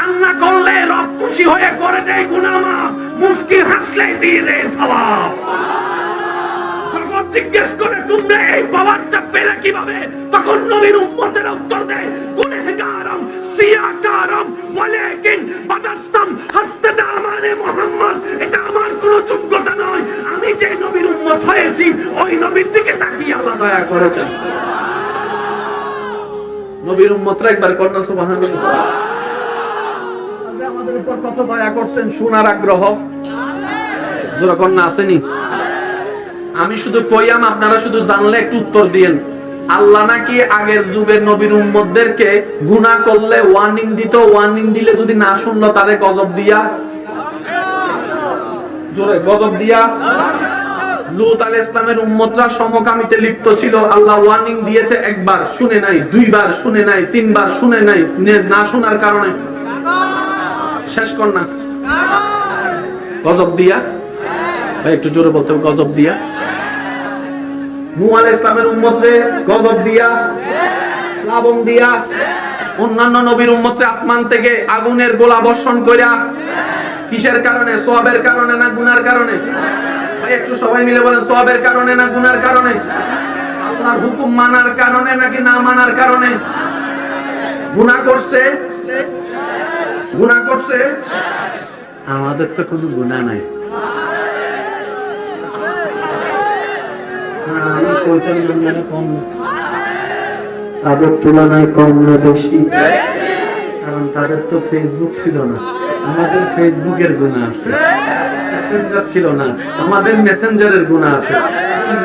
কান্না করলে রব খুশি হয়ে করে দেয় গুনাহ মাফ, মুস্কি হাসলে দিয়ে দেয় সওয়াব। জিজ্ঞেস করে তোমরা এই পাওয়ারটা পেলে কিভাবে? তখন নবীর উম্মতেরা উত্তর দেয়, গুনাহগারম সিয়াকারম ওয়ালাকিন বাদাস্তাম হাসতাদামানে মুহাম্মদ। এটা আমার কোনো যোগ্যতা নয়, আমি যে নবীর উম্মত হয়েছি ওই নবীর দিকে তাকিয়ে আল্লাহ দয়া করেছেন। নবীর উম্মতরা একবার কন্যা সুবহানাল্লাহ। আমাদের উপর কত দয়া করছেন, শোনার আগ্রহ জোরে কন্যা আসেনি? আমি শুধু কইয়াম, আপনারা শুধু জানলে একটু উত্তর দিয়েন। আল্লাহ নাকি আগের যুগের নবীর উম্মতদেরকে গুনাহ করলে ওয়ার্নিং দিত, ওয়ার্নিং দিলে যদি না শুনলো তাদের গজব দিয়া, জোরে গজব দিয়া। লূত আলাইহিস সালামের উম্মতরা সমকামিতে লিপ্ত ছিল, আল্লাহ ওয়ার্নিং দিয়েছে, একবার শুনে নাই, দুইবার শুনে নাই, তিনবার শুনে নাই, না শোনার কারণে শেষ কর না গজব দিয়া। একটু জোরে বলতে হবে, গজব দিয়া। নূহ আলাইহিস সালামের উম্মতরে গজব দিয়া, শ্রাবণ দিয়া। অন্যান্য নবীর উম্মতরে আসমান থেকে আগুনের গোলা বর্ষণ কইরা। কিসের কারণে? সওয়াবের কারণে না গুনার কারণে? ভাই একটু সবাই মিলে বলেন, সওয়াবের কারণে না গুনার কারণে? আল্লাহর হুকুম মানার কারণে নাকি না মানার কারণে? গুনাহ করছে, গুনাহ করছে। আমাদের তো কোনো গুনাহ নাই। তাদের তুলনায় কম না বেশি? কারণ তাদের তো ফেসবুক ছিল না, আমাদের ফেসবুকের গুনাহ আছে। মেসেঞ্জার ছিল না, আমাদের মেসেঞ্জারের গুনাহ আছে।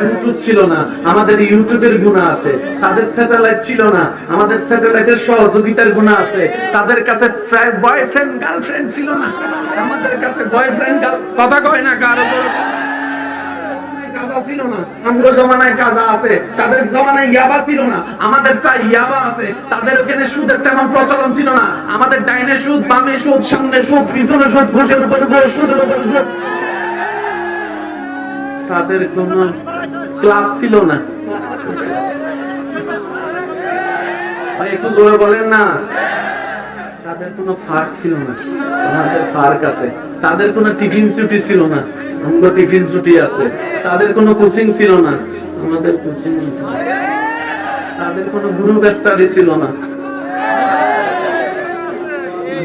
ইউটিউব ছিল না, আমাদের ইউটিউবের গুনাহ আছে। তাদের স্যাটেলাইট ছিল না, আমাদের স্যাটেলাইটের সহযোগিতার গুনাহ আছে। তাদের কাছে বয়ফ্রেন্ড গার্লফ্রেন্ড ছিল না, আমাদের কাছে বয়ফ্রেন্ড কথা কয় না কারো ছিল না। আমাদের জমানায় কাজা আছে, তাদের জমানায় ইয়াবা ছিল না, আমাদের তা ইয়াবা আছে। তাদের ওখানে সুদের তেমন প্রচলন ছিল না, আমাদের ডাইনে সুদ, বামে সুদ, সামনে সুদ, পিছনে সুদ, ঘুষের উপর সুদের উপর সুদ। তাদের কোনো ক্লাব ছিল না। একটু জোরে বলেন না। তাদের কোনো পার্ক ছিল না, আমাদের পার্ক আছে। তাদের কোনো টিফিন ছুটি ছিল না, আমাদের টিফিন ছুটি আছে। তাদের কোনো কোচিং ছিল না, আমাদের কোচিং আছে। তাদের কোনো গ্রুপ স্টাডি ছিল না।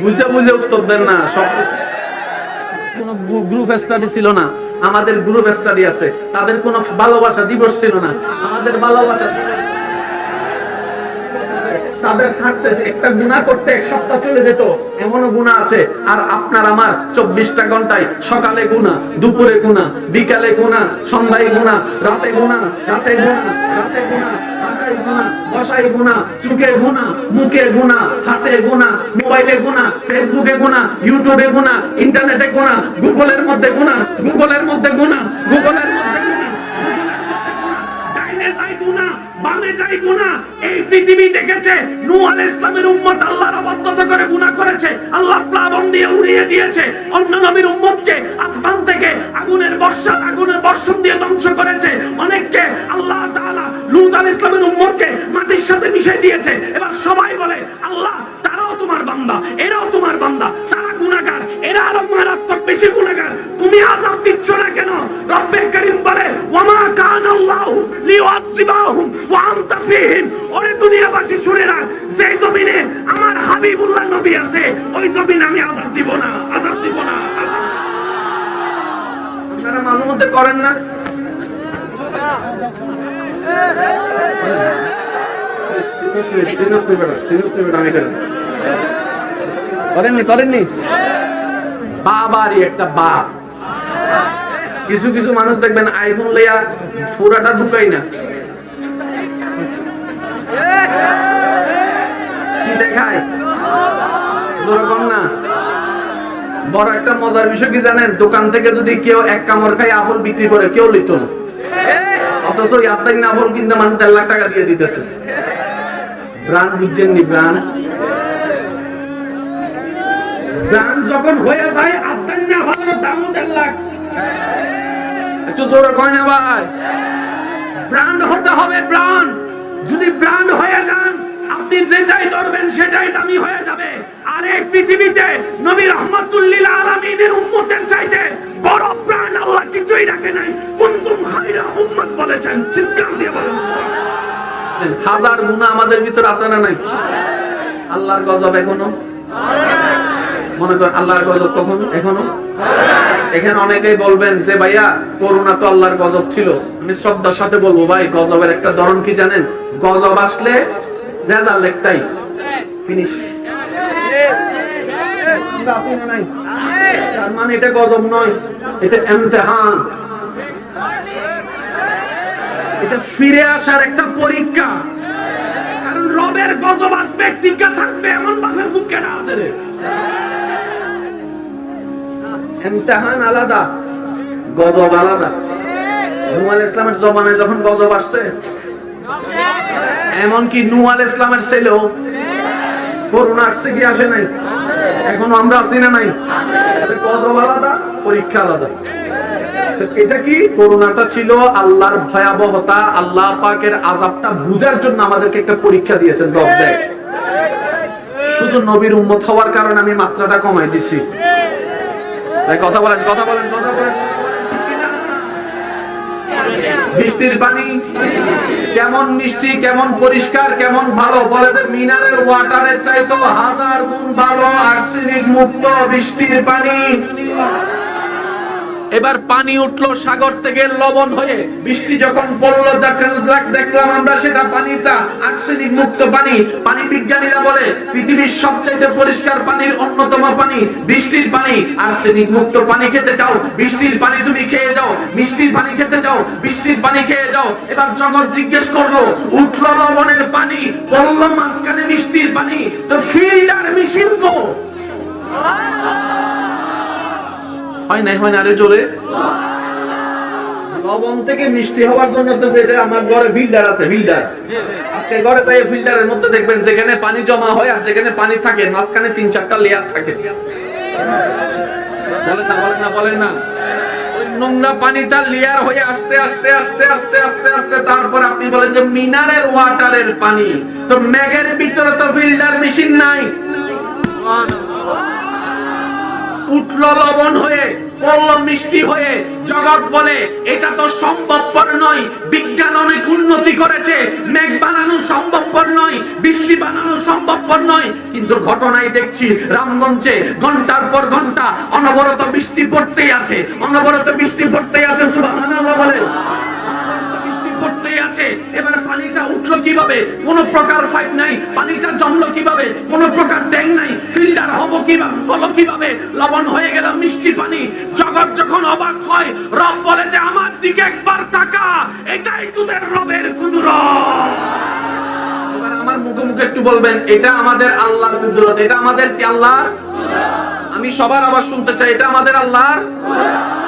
বুঝে বুঝে উত্তর দেন না। সব কোনো গ্রুপ স্টাডি ছিল না, আমাদের গ্রুপ স্টাডি আছে। তাদের কোনো ভালোবাসা দিবস ছিল না, আমাদের ভালোবাসা। তাদের হাঁটতে একটা গুনাহ করতে এক সপ্তাহ চলে যেত, এমনও গুনাহ আছে। আর আপনার আমার 24টা ঘন্টায় সকালে গুনাহ, দুপুরে গুনাহ, বিকালে গুনাহ, সন্ধ্যায় গুনাহ, রাতে গুনাহ, রাতে গুনাহ, রাতে গুনাহ, হাঁটায় গুনাহ, বসায় গুনাহ, চোখে গুনাহ, মুখে গুনাহ, হাতে গুনাহ, মোবাইলে গুনাহ, ফেসবুকে গুনাহ, ইউটিউবে গুনাহ, ইন্টারনেটে গুনাহ, গুগলের মধ্যে গুনাহ, গুগলের মধ্যে গুনাহ, গুগলের মধ্যে গুনাহ, ডাইনে যাই গুনাহ, বামে যাই গুনাহ। এই পৃথিবী দেখেছে নূহ আলাইহিস সালামের উম্মত আল্লাহর অবাধ্যতা করে গুনাহ করেছে, আল্লাহ প্লাবন দিয়ে উড়িয়ে দিয়েছে। অন্য নবীর উম্মতকে আসমান থেকে আগুনের বর্ষণ দিয়ে ধ্বংস করেছে। অনেককে আল্লাহ তাআলা লূত আলাইহিস সালামের উম্মতকে মাটির সাথে মিশিয়ে দিয়েছে। এবার সবাই বলে, আল্লাহ তারাও তোমার বান্দা, এরাও তোমার বান্দা, তারা গুনাহগার, এরা আরো মারাত্মক বেশি গুনাহগার, তুমি আযাব দিচ্ছ না কেন? রব্বে কারীম বলে, ওয়ামা কানাল্লাহু লিউআযিবাহুম ওয়া আনতা ফীহিম। ওরে দুনিয়াবাসী শুনে রাখ, যে জমিনে আমার হাবিবুল্লাহ নবী আছে ওই জমিনে আমি আযাব দিব না, আযাব দিব না। আপনারা মাঝে মধ্যে করেন না? করেননি? বাবারই একটা বাপ। কিছু কিছু মানুষ দেখবেন আইফোন লইয়া সুরাটা ঢুকাই না, কি দেখায় যেরকম না। বড় একটা মজার বিষয় কি জানেন? দোকান থেকে যদি কেউ এক কামড় খাই আপেল বিক্রি করে, কেউ লিখত না, অথচ ইয়াতাই না আপেল কিনতে মানুষ 1.5 লাখ টাকা দিয়ে দিতেছে। ব্র্যান্ড বুঝছেননি? ব্র্যান্ড যখন হয়ে যায় আপনার না ভালো দাম 1.5 লাখ। একটু জোরে কয় না ভাই। ব্র্যান্ড হতে হবে, ব্র্যান্ড। যদি ব্র্যান্ড হয়ে যান, আপনি যেটাই ধরবেন সেটাই দামি হয়ে যাবে। আর এই পৃথিবীতে নবী রাহমাতুল লিল আলামিনের উম্মতের চাইতে বড় প্রাণ আল্লাহ কিছুই রাখে নাই। কুনতুম খায়রা উম্মাত বলেছেন, চিৎকার দিয়ে বলেন সুবহানাল্লাহ। হাজার গুনাহ আমাদের ভিতর আছে না নাই? আল্লাহর গজব এখনো মনে করেন, আল্লাহর গজব কখনো এখনো। এখানে অনেকেই বলবেন যে ভাইয়া করোনা তো আল্লাহর গজব ছিল। আমি শ্রদ্ধার সাথে বলবো ভাই, গজবের একটা ধরন কি জানেন? গজব আসলে রেজাল্ট একটাই, ফিনিশ। তার মানে এটা গজব নয়, এটা ইমতিহান, এটা ফিরে আসার একটা পরীক্ষা। কারণ রবের গজব আসবে, টিকা থাকবে, এমন বাসের ফুট কেনা আছে রে। ইমতিহান আলাদা, গজব আলাদা। নূহ আলাইহিস সালামের জমানায় যখন গজব আসছে, এমনকি নূহ আলাইহিস সালামের ছেলেও করোনা আসছে কি আসে নাই? এখনো আমরা আছি না নাই? গজব আলাদা, পরীক্ষা আলাদা। এটা কি? করোনাটা ছিল আল্লাহর ভয়াবহতা, আল্লাহ পাকের আযাবটা বুঝার জন্য আমাদেরকে একটা পরীক্ষা দিয়েছেন রব দেয়। শুধু নবীর উম্মত হওয়ার কারণে আমি মাত্রাটা কমাই দিছি। কথা বলেন, কথা বলেন, কথা বলেন। বৃষ্টির পানি কেমন মিষ্টি, কেমন পরিষ্কার, কেমন ভালো, বলে যে মিনারেল ওয়াটারের চাইতো হাজার গুণ ভালো আর্সেনিক মুক্ত বৃষ্টির পানি। এবার পানি উঠলো সাগর থেকে লবণ হয়ে, বৃষ্টি যখন পড়লো দেখলাম আমরা সেটা পানিটা আর্সেনিক মুক্ত পানি। পানি বিজ্ঞানীরা বলে পৃথিবীর সবচেয়ে পরিষ্কার পানির অন্যতম পানি বৃষ্টির পানি। আর্সেনিক মুক্ত পানি খেতে চাও, বৃষ্টির পানি তুমি খেয়ে যাও। মিষ্টির পানি খেতে চাও, বৃষ্টির পানি খেয়ে যাও। এবার জগৎ জিজ্ঞেস করলো, উঠলো লবণের পানি, পড়লো মাঝখানে মিষ্টির পানি, তো ফিল্টার মেশিন তো হয় নাই, হয় না রে জোরে? লবণ থেকে মিষ্টি হওয়ার জন্য তো আমার ঘরে ফিল্টার আছে, ফিল্টার। আজকে ঘরে তাই ফিল্টারের মধ্যে দেখবেন যেখানে পানি জমা হয় আর যেখানে পানি থাকে মাঝখানে 3-4টা লেয়ার থাকে। বলেন না, বলেন না, বলেন না। ওই নোংরা পানিটা লেয়ার হয়ে আস্তে আস্তে আস্তে আস্তে আস্তে আস্তে তারপর আপনি বলেন যে মিনারেল ওয়াটারের পানি। তো মেঘের ভিতরে তো ফিল্টার মেশিন নাই। উঠলো লবণ হয়ে, পড়লো মিষ্টি হয়ে। জগৎ বলে এটা তো সম্ভবপর নয়, বিজ্ঞান অনেক উন্নতি করেছে, মেঘ বানানো সম্ভবপর নয়, বৃষ্টি বানানো সম্ভবপর নয়। কিন্তু ঘটনায় দেখছি রামগঞ্জে ঘন্টার পর ঘন্টা অনবরত বৃষ্টি পড়তেই আছে, অনবরত বৃষ্টি পড়তেই আছে। সুবহানাল্লাহ বলে পড়তেই আছে। এবার পানিটা উঠলো কিভাবে? কোন প্রকার পাইপ নাই। পানিটা জমলো কিভাবে? কোন প্রকার ট্যাঙ্ক নাই। ফিল্টার হবো কিভাবে, হলো কিভাবে? লবণ হয়ে গেল মিষ্টি পানি। জগৎ যখন অবাক হয়, রব বলে যে আমার দিকে একবার তাকা, এটাই তোদের রবের কুদরত। এবার আমার মুখে মুখে একটু বলবেন, এটা আমাদের আল্লাহর কুদরত, এটা আমাদের কি আল্লাহর? আমি সবার আবার শুনতে চাই, এটা আমাদের আল্লাহর।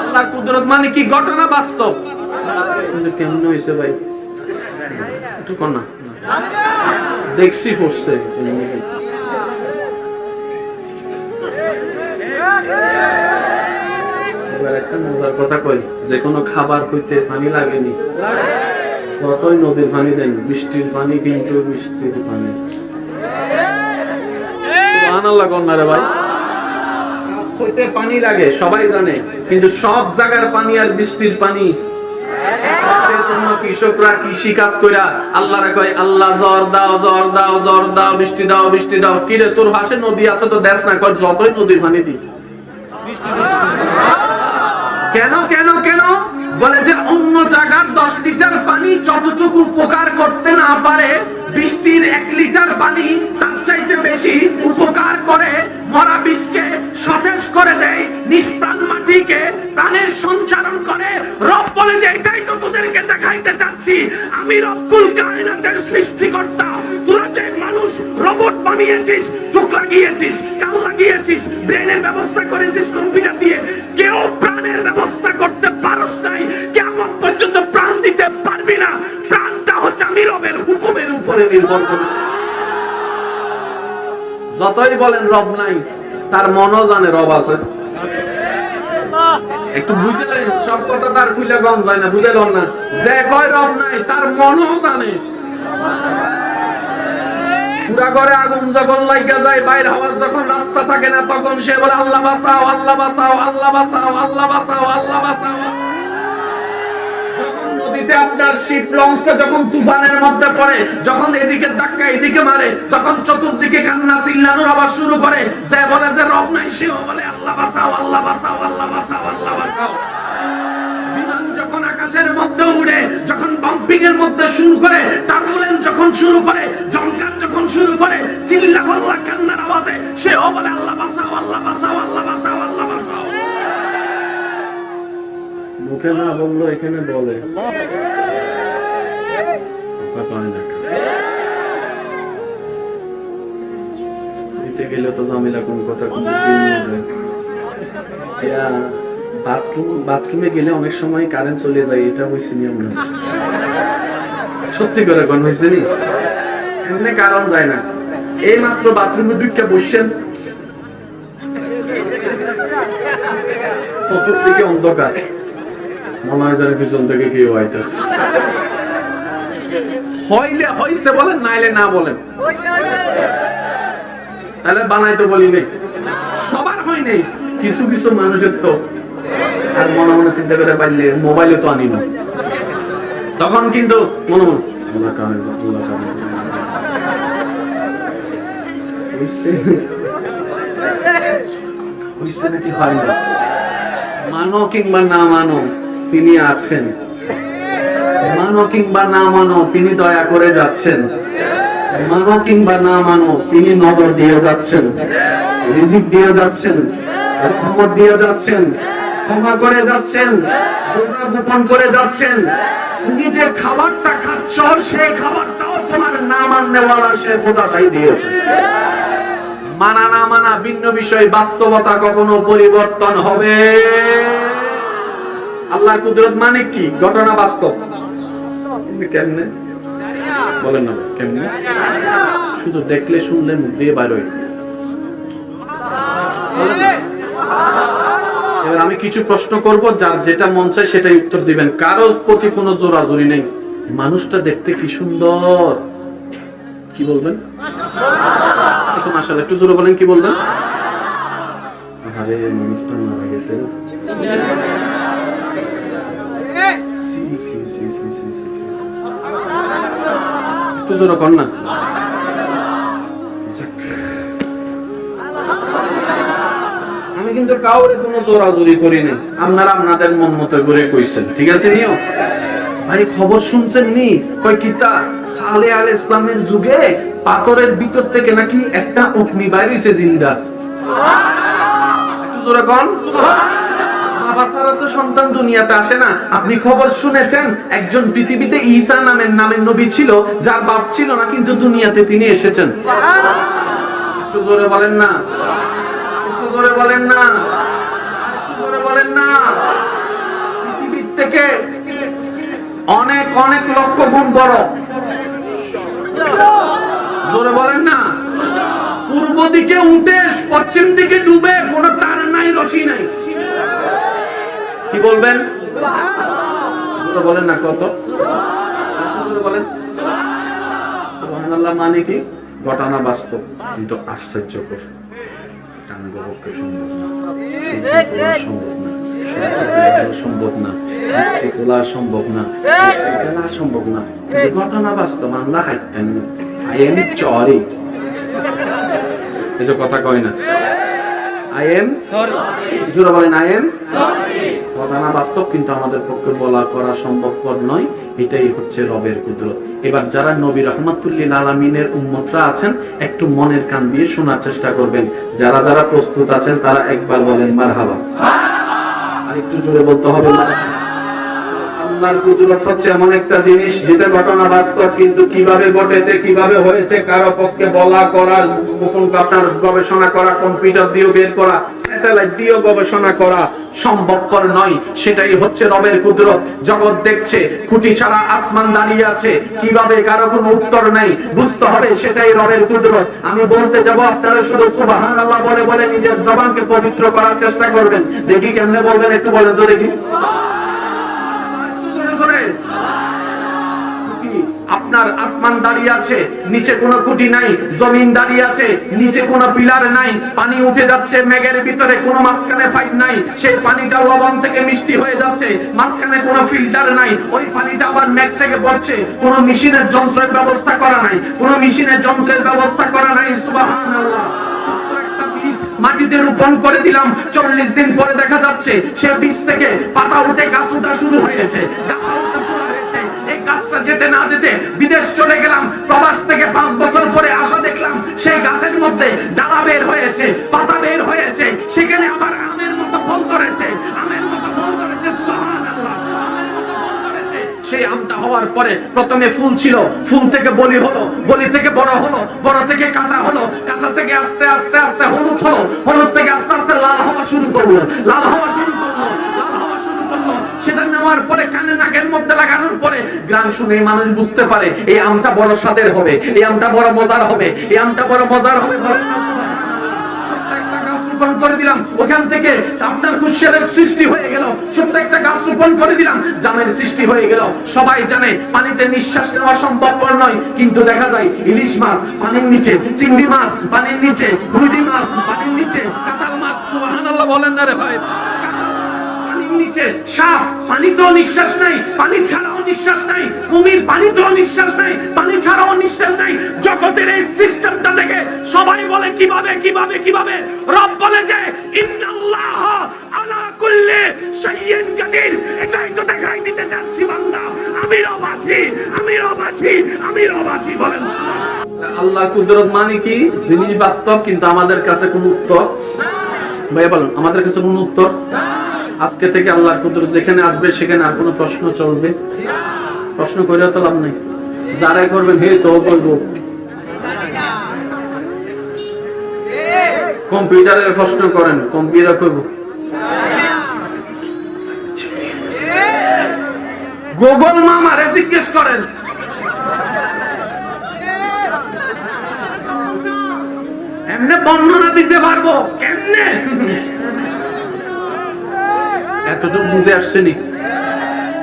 আল্লাহর কুদরত মানে কি? ঘটনা বাস্তব। কেমন হয়েছে ভাই একটু কন্যা দেখছি পড়ছে। এবার একটা মজার কথা কই, যে কোনো খাবার হইতে পানি লাগেনি, যতই নদীর পানি দেন, বৃষ্টির পানি কিন্তু বৃষ্টির পানি। সুবহানাল্লাহ কন্যা রে ভাই, হইতে পানি লাগে সবাই জানে, কিন্তু সব জায়গার পানি আর বৃষ্টির পানি। কৃষকরা কৃষি কাজ কইরা আল্লাহরে কয়, আল্লাহ জ্বর দাও, জ্বর দাও, জ্বর দাও, বৃষ্টি দাও, বৃষ্টি দাও। কি রে তোর পাশে নদী আছে তো দেশ না? কয় যতই নদীর পানি দি কেন কেন কেন? বলে যে অন্য জায়গার 10 লিটার পানি যতটুকু উপকার করতে না পারে, বৃষ্টির 1 লিটার পানি তার চাইতে বেশি উপকার করে। মরা বীজকে সতেজ করে দেয়, নিষ্প্রাণ মাটিকে প্রাণের সঞ্চারণ করে। রব বলে যে এটাই তো তোদেরকে দেখাইতে চাচ্ছি, আমি রব্বুল কায়নাতের সৃষ্টিকর্তা। তোরা যে মানুষ রোবট বানিয়েছিস, চোখ লাগিয়েছিস, কান লাগিয়েছিস, ব্রেনের ব্যবস্থা করেছিস কম্পিউটার দিয়ে, কেউ প্রাণের ব্যবস্থা করতে পারস নাই। কিয়ামত পর্যন্ত প্রাণ দিতে পারবি না। প্রাণটা হচ্ছে আমি রবের হুকুমের উপরে নির্ভর করে। যতই বলেন রব নাই, তার মনও জানে রব আছে। একটু বুঝলেন? সব কথা তার খুলে গম যায় না, বুঝলেন না? যে কয় রব নাই, তার মনও জানে। পুরা ঘরে আগুন যখন লাগা যায়, বাইরে হওয়ার যখন রাস্তা থাকে না, তখন সে বলে আল্লাহ বাঁচাও, আল্লাহ বাঁচাও, আল্লাহ বাঁচাও, আল্লাহ বাঁচাও, আল্লাহ বাঁচাও। যখন নদীতে আপনার শিপ লঞ্চটা যখন তুফানের মধ্যে পড়ে, যখন এদিকে ধাক্কা এদিকে মারে, যখন চতুর্দিকে কান্না চিল্লানোর আওয়াজ শুরু করে, যে বলে যে রব নাই সেও বলে আল্লাহ বাঁচাও, আল্লাহ বাঁচাও, আল্লাহ বাঁচাও, আল্লাহ বাঁচাও। বিমান যখন আকাশের মধ্যে উড়ে, যখন বাম্পিং এর মধ্যে শুরু করে, টার্বুলেন্স যখন শুরু করে, জঙ্কার যখন শুরু করে, চিল্লা পাল্লা কান্নার আওয়াজে সেও বলে আল্লাহ বাঁচাও, আল্লাহ বাঁচাও, আল্লাহ বাঁচাও, আল্লাহ বাঁচাও। মুখে না বললো এখানে বলে দিতে গেলে তো ঝামেলা, কোন কথা বাথরুমে গেলে অনেক সময় কারেন্ট চলে যায়, এটা হয়েছে নিয়ম না। সত্যি করে কোন হয়েছে নি এমনি কারণ যায় না। এই মাত্র বাথরুমে ঢুকে বসছেন, চতুর্দিকে অন্ধকার, মনে হয় যেন পিছন থেকে কেউ আইতেছে। হইলে হইছে বলেন, নাইলে না বলেন। তাহলে বানাইতে বলি নেই, সবার হয় নেই, কিছু কিছু মানুষের তো। আর মনে মনে চিন্তা করে পারলে মোবাইলে তো আনি না, তখন কিন্তু মনে মনে হইছে নাকি হয় না। মানো কিংবা না মানো, তিনি আছেন। মানো কিংবা না মানো, তিনি দয়া করে যাচ্ছেন। মানো কিংবা না মানো, তিনি নজর দিয়ে যাচ্ছেন, রিজিক দিয়ে যাচ্ছেন, রহমত দিয়ে যাচ্ছেন, ক্ষমা করে যাচ্ছেন, গোপন করে যাচ্ছেন। নিজের খাবারটা খাচ্ছ, সেই খাবারটাও তোমার না মাননেওয়ালা সে খোদাটাই দিয়েছে। মানা না মানা ভিন্ন বিষয়, বাস্তবতা কখনো পরিবর্তন হবে। আল্লাহর কুদরত মানে কি? ঘটনা বাস্তব। কেমনে বলেন না, কেমনে? শুধু দেখলে শুনলে মুখ দিয়ে বাইর হয়। এবার আমি কিছু প্রশ্ন করব, যার যেটা মন চায় সেটাই উত্তর দিবেন, কারোর প্রতি কোনো জোরাজুরি নেই। মানুষটা দেখতে কি সুন্দর, কি বলবেন? একটু মাশাআল্লাহ, একটু জোরে বলেন, কি বলবেন? আরে মানুষটা মারা গেছে। একটু জোরে কর না। আমি কিন্তু কাউরে কোনো জোরাজুরি করিনি, আপনারা আপনাদের মন মতো করে কইছেন, ঠিক আছে? নিও ভাই, খবর শুনছেন নি? কয় কিতা সালেহ আলাইহিস সালামের যুগে পাথরের ভিতর থেকে নাকি একটা উটনি বাইরেছে জিন্দা। একটু জোরে কোন সুবহানাল্লাহ। বাবা ছাড়া তো সন্তান দুনিয়াতে আসে না। আপনি খবর শুনেছেন একজন পৃথিবীতে ঈসা নামের নবী ছিল, যার বাপ ছিল না, কিন্তু দুনিয়াতে তিনি এসেছেন। একটু জোরে বলেন না, একটু জোরে বলেন না, একটু জোরে বলেন না। পৃথিবীর থেকে অনেক অনেক লক্ষ গুণ বড়। জোরে বলেন না। পূর্ব দিকে উঠে পশ্চিম দিকে ডুবে, কোন তার নাই, রশি নাই। কি বলবেন? জোরে বলেন না। কত জোরে বলেন সুবহানাল্লাহ। মানে কি? ঘটনা বাস্তব, কিন্তু আশ্চর্যকর। সম্ভব না, সম্ভব না, সম্ভব না, সম্ভব না, ঘটনা বাস্তব। আমরা হাইতেন আই এম সরি, এসব কথা কয় না। আই এম সরি, জোরে বলেন আই এম সরি। ঘটনা বাস্তব, কিন্তু আমাদের পক্ষে বলা করা সম্ভবপর নয়। এটাই হচ্ছে রবের কুদরত। এবার যারা নবী রাহমাতুল লিল আলামিনের উম্মতরা আছেন, একটু মনের কান দিয়ে শোনার চেষ্টা করবেন। যারা যারা প্রস্তুত আছেন তারা একবার বলেন মারহাবা। আর একটু জোরে বলতে হবে মারহাবা। আল্লাহর কুদরত হচ্ছে এমন একটা জিনিস যেটা ঘটনা বাস্তব, কিন্তু কিভাবে ঘটেছে, কিভাবে হয়েছে, কারো পক্ষে বলা করা, আপনার গবেষণা করা, কম্পিউটার দিয়ে বের করা, স্যাটেলাইট দিয়ে গবেষণা করা সম্ভবপর নয়। সেটাই হচ্ছে রবের কুদরত। জগৎ দেখছে, খুঁটি ছাড়া আসমান দাঁড়িয়ে আছে, কিভাবে, কারো কোনো উত্তর নাই। বুঝতে হবে সেটাই রবের কুদরত। আমি বলতে যাব, আপনারা শুধু সুবহানাল্লাহ বলে বলে নিজের জবানকে পবিত্র করার চেষ্টা করবেন। দেখি কেমনে বলবেন, একটু বলেন তো দেখি। আপনার আসমান দাঁড়িয়ে আছে, নিচে কোনো খুঁটি নাই, জমিন দাঁড়িয়ে আছে, নিচে কোনো পিলার নাই, পানি উঠে যাচ্ছে মেঘের ভিতরে, কোনো মাঝখানে ফাইট নাই, সেই পানিটা লবণ থেকে মিষ্টি হয়ে যাচ্ছে, মাঝখানে কোনো ফিল্টার নাই, ওই পানিটা আবার মেঘ থেকে পড়ছে, কোনো মেশিনের যন্ত্রের ব্যবস্থা করা নাই, কোনো মেশিনের যন্ত্রের ব্যবস্থা করা নাই। সুবহানাল্লাহ। মাটিতে রোপণ করে দিলাম, 40 দিন পরে দেখা যাচ্ছে সে বীজ থেকে পাতা উঠে গাছ ওঠা শুরু হয়েছে, এই গাছটা যেতে না যেতে বিদেশ চলে গেলাম, প্রবাস থেকে 5 বছর পরে আসা দেখলাম সেই গাছের মধ্যে ডালা বের হয়েছে, পাতা বের হয়েছে, সেখানে আবার আমের মতো ফল ধরেছে, আমের মতো ফল ধরেছে। সুবহানাল্লাহ। সেই আমটা হওয়ার পরে প্রথমে ফুল ছিল, ফুল থেকে বলি হলো, বলি থেকে বড় হলো, বড় থেকে কাঁচা হলো, কাঁচা থেকে আস্তে আস্তে আস্তে হলুদ হলো, হলুদ থেকে আস্তে আস্তে লাল হওয়া শুরু করলো, লাল হওয়া শুরু করলো, লাল হওয়া শুরু করলো। সেটা নেওয়ার পরে কানে নাকের মধ্যে লাগানোর পরে গ্রাম শুনে মানুষ বুঝতে পারে এই আমটা বড় স্বাদের হবে, এই আমটা বড় মজার হবে, এই আমটা বড় মজার হবে। করে দিলাম, ওখান থেকে আপনার কুশলের সৃষ্টি হয়ে গেল, ছোট্ট একটা গাছ রোপণ করে দিলাম, জামের সৃষ্টি হয়ে গেল। সবাই জানে পানিতে নিঃশ্বাস নেওয়া সম্ভবপর নয়, কিন্তু দেখা যায় ইলিশ মাছ পানির নিচে, চিংড়ি মাছ পানির নিচে, রুই মাছ পানির নিচে, কাঁঠাল মাছ, সুবহানাল্লাহ বলেন না রে ভাই, নিচে সাপ পানিতেও নিঃশ্বাস নাই, পানি ছাড়াও নিঃশ্বাস নাই, কুমির পানিতেও নিঃশ্বাস নাই, পানি ছাড়াও নিঃশ্বাস নাই। জগতের এই সিস্টেমটা দেখে সবাই বলে কিভাবে কিভাবে কিভাবে, রব বলে যে ইন্নাল্লাহ আলা কুল্লি শাইইন কাদির। এটাই তো দেখাই দিতে চাচ্ছি বান্দা, আমি রব আছি, আমি রব আছি, আমি রব আছি। বলেন আল্লাহর কুদরত মানে কি? জিনিস বাস্তব, কিন্তু আমাদের কাছে কোনো উত্তর ভাই বলেন, আমাদের কাছে কোনো উত্তর। আজকে থেকে আল্লাহর কুদরত যেখানে আসবে সেখানে আর কোনো প্রশ্ন চলবে? প্রশ্ন করে তো লাভ নেই, যারাই করবেন হে তো করবো। কম্পিউটারে প্রশ্ন করেন, কম্পিউটার করবো। গুগল মামারে জিজ্ঞেস করেন, এমনি বর্ণনা দিতে পারবো কেমনে? এতটুকু বুঝে আসছেনি?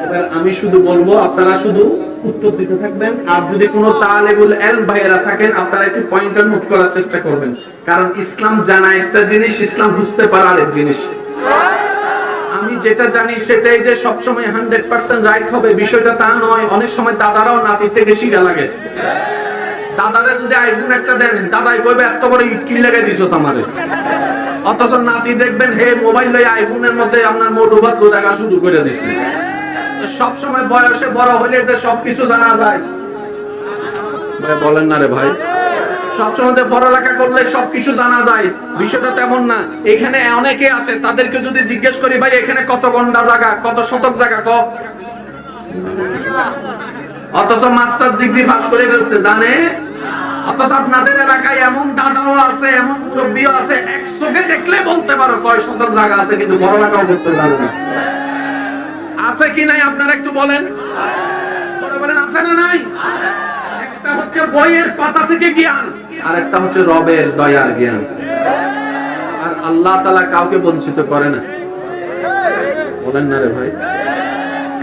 এবার আমি শুধু বলবো, আপনারা শুধু উত্তর দিতে থাকবেন, আর যদি কোনো তালেবুল ইলম ভাইয়েরা থাকেন আপনারা একটু পয়েন্টার নোট করার চেষ্টা করবেন, কারণ ইসলাম জানা একটা জিনিস, ইসলাম বুঝতে পারা আরেক জিনিস। আমি যেটা জানি সেটাই যে সবসময় 100% রাইট হবে বিষয়টা তা নয়। অনেক সময় দাদারাও নাতির থেকে শিখা লাগে। দাদারে যদি আইফোন একটা দেন, দাদাই কইবে এত বড় ইট কিল লাগাই দিছো তোমারে, অথচ নাতি দেখবেন হে মোবাইল লয়ে আইফোনের মধ্যে আপনার মোটুভাত লাগা শুরু করে দিছে। সব সময় বয়সে বড় হলে যে সবকিছু জানা যায় ভাই বলেন না রে ভাই, সবসময় যে পড়ালেখা করলে সবকিছু জানা যায় বিষয়টা তেমন না। এখানে অনেকে আছে, তাদেরকে যদি জিজ্ঞেস করি ভাই এখানে কত গন্ডা জায়গা, কত শতক জায়গা, অথচ মাস্টার ডিগ্রি পাস করে ফেলছে, জানে। অথচ আপনাদের এলাকায় এমন দাদাও আছে, এমন মুরব্বিও আছে, 100কে দেখলে বলতে পারো কয় শতক জায়গা আছে, কিন্তু পড়ালেখাও করতে জানে না। আছে কি নাই আপনারা একটু বলেন, বলেন আছে না নাই? একটা হচ্ছে বইয়ের পাতা থেকে জ্ঞান, আর একটা হচ্ছে রবের দয়ার জ্ঞান। আর আল্লাহ তাআলা কাউকে বঞ্চিত করে না, বলেন না রে ভাই।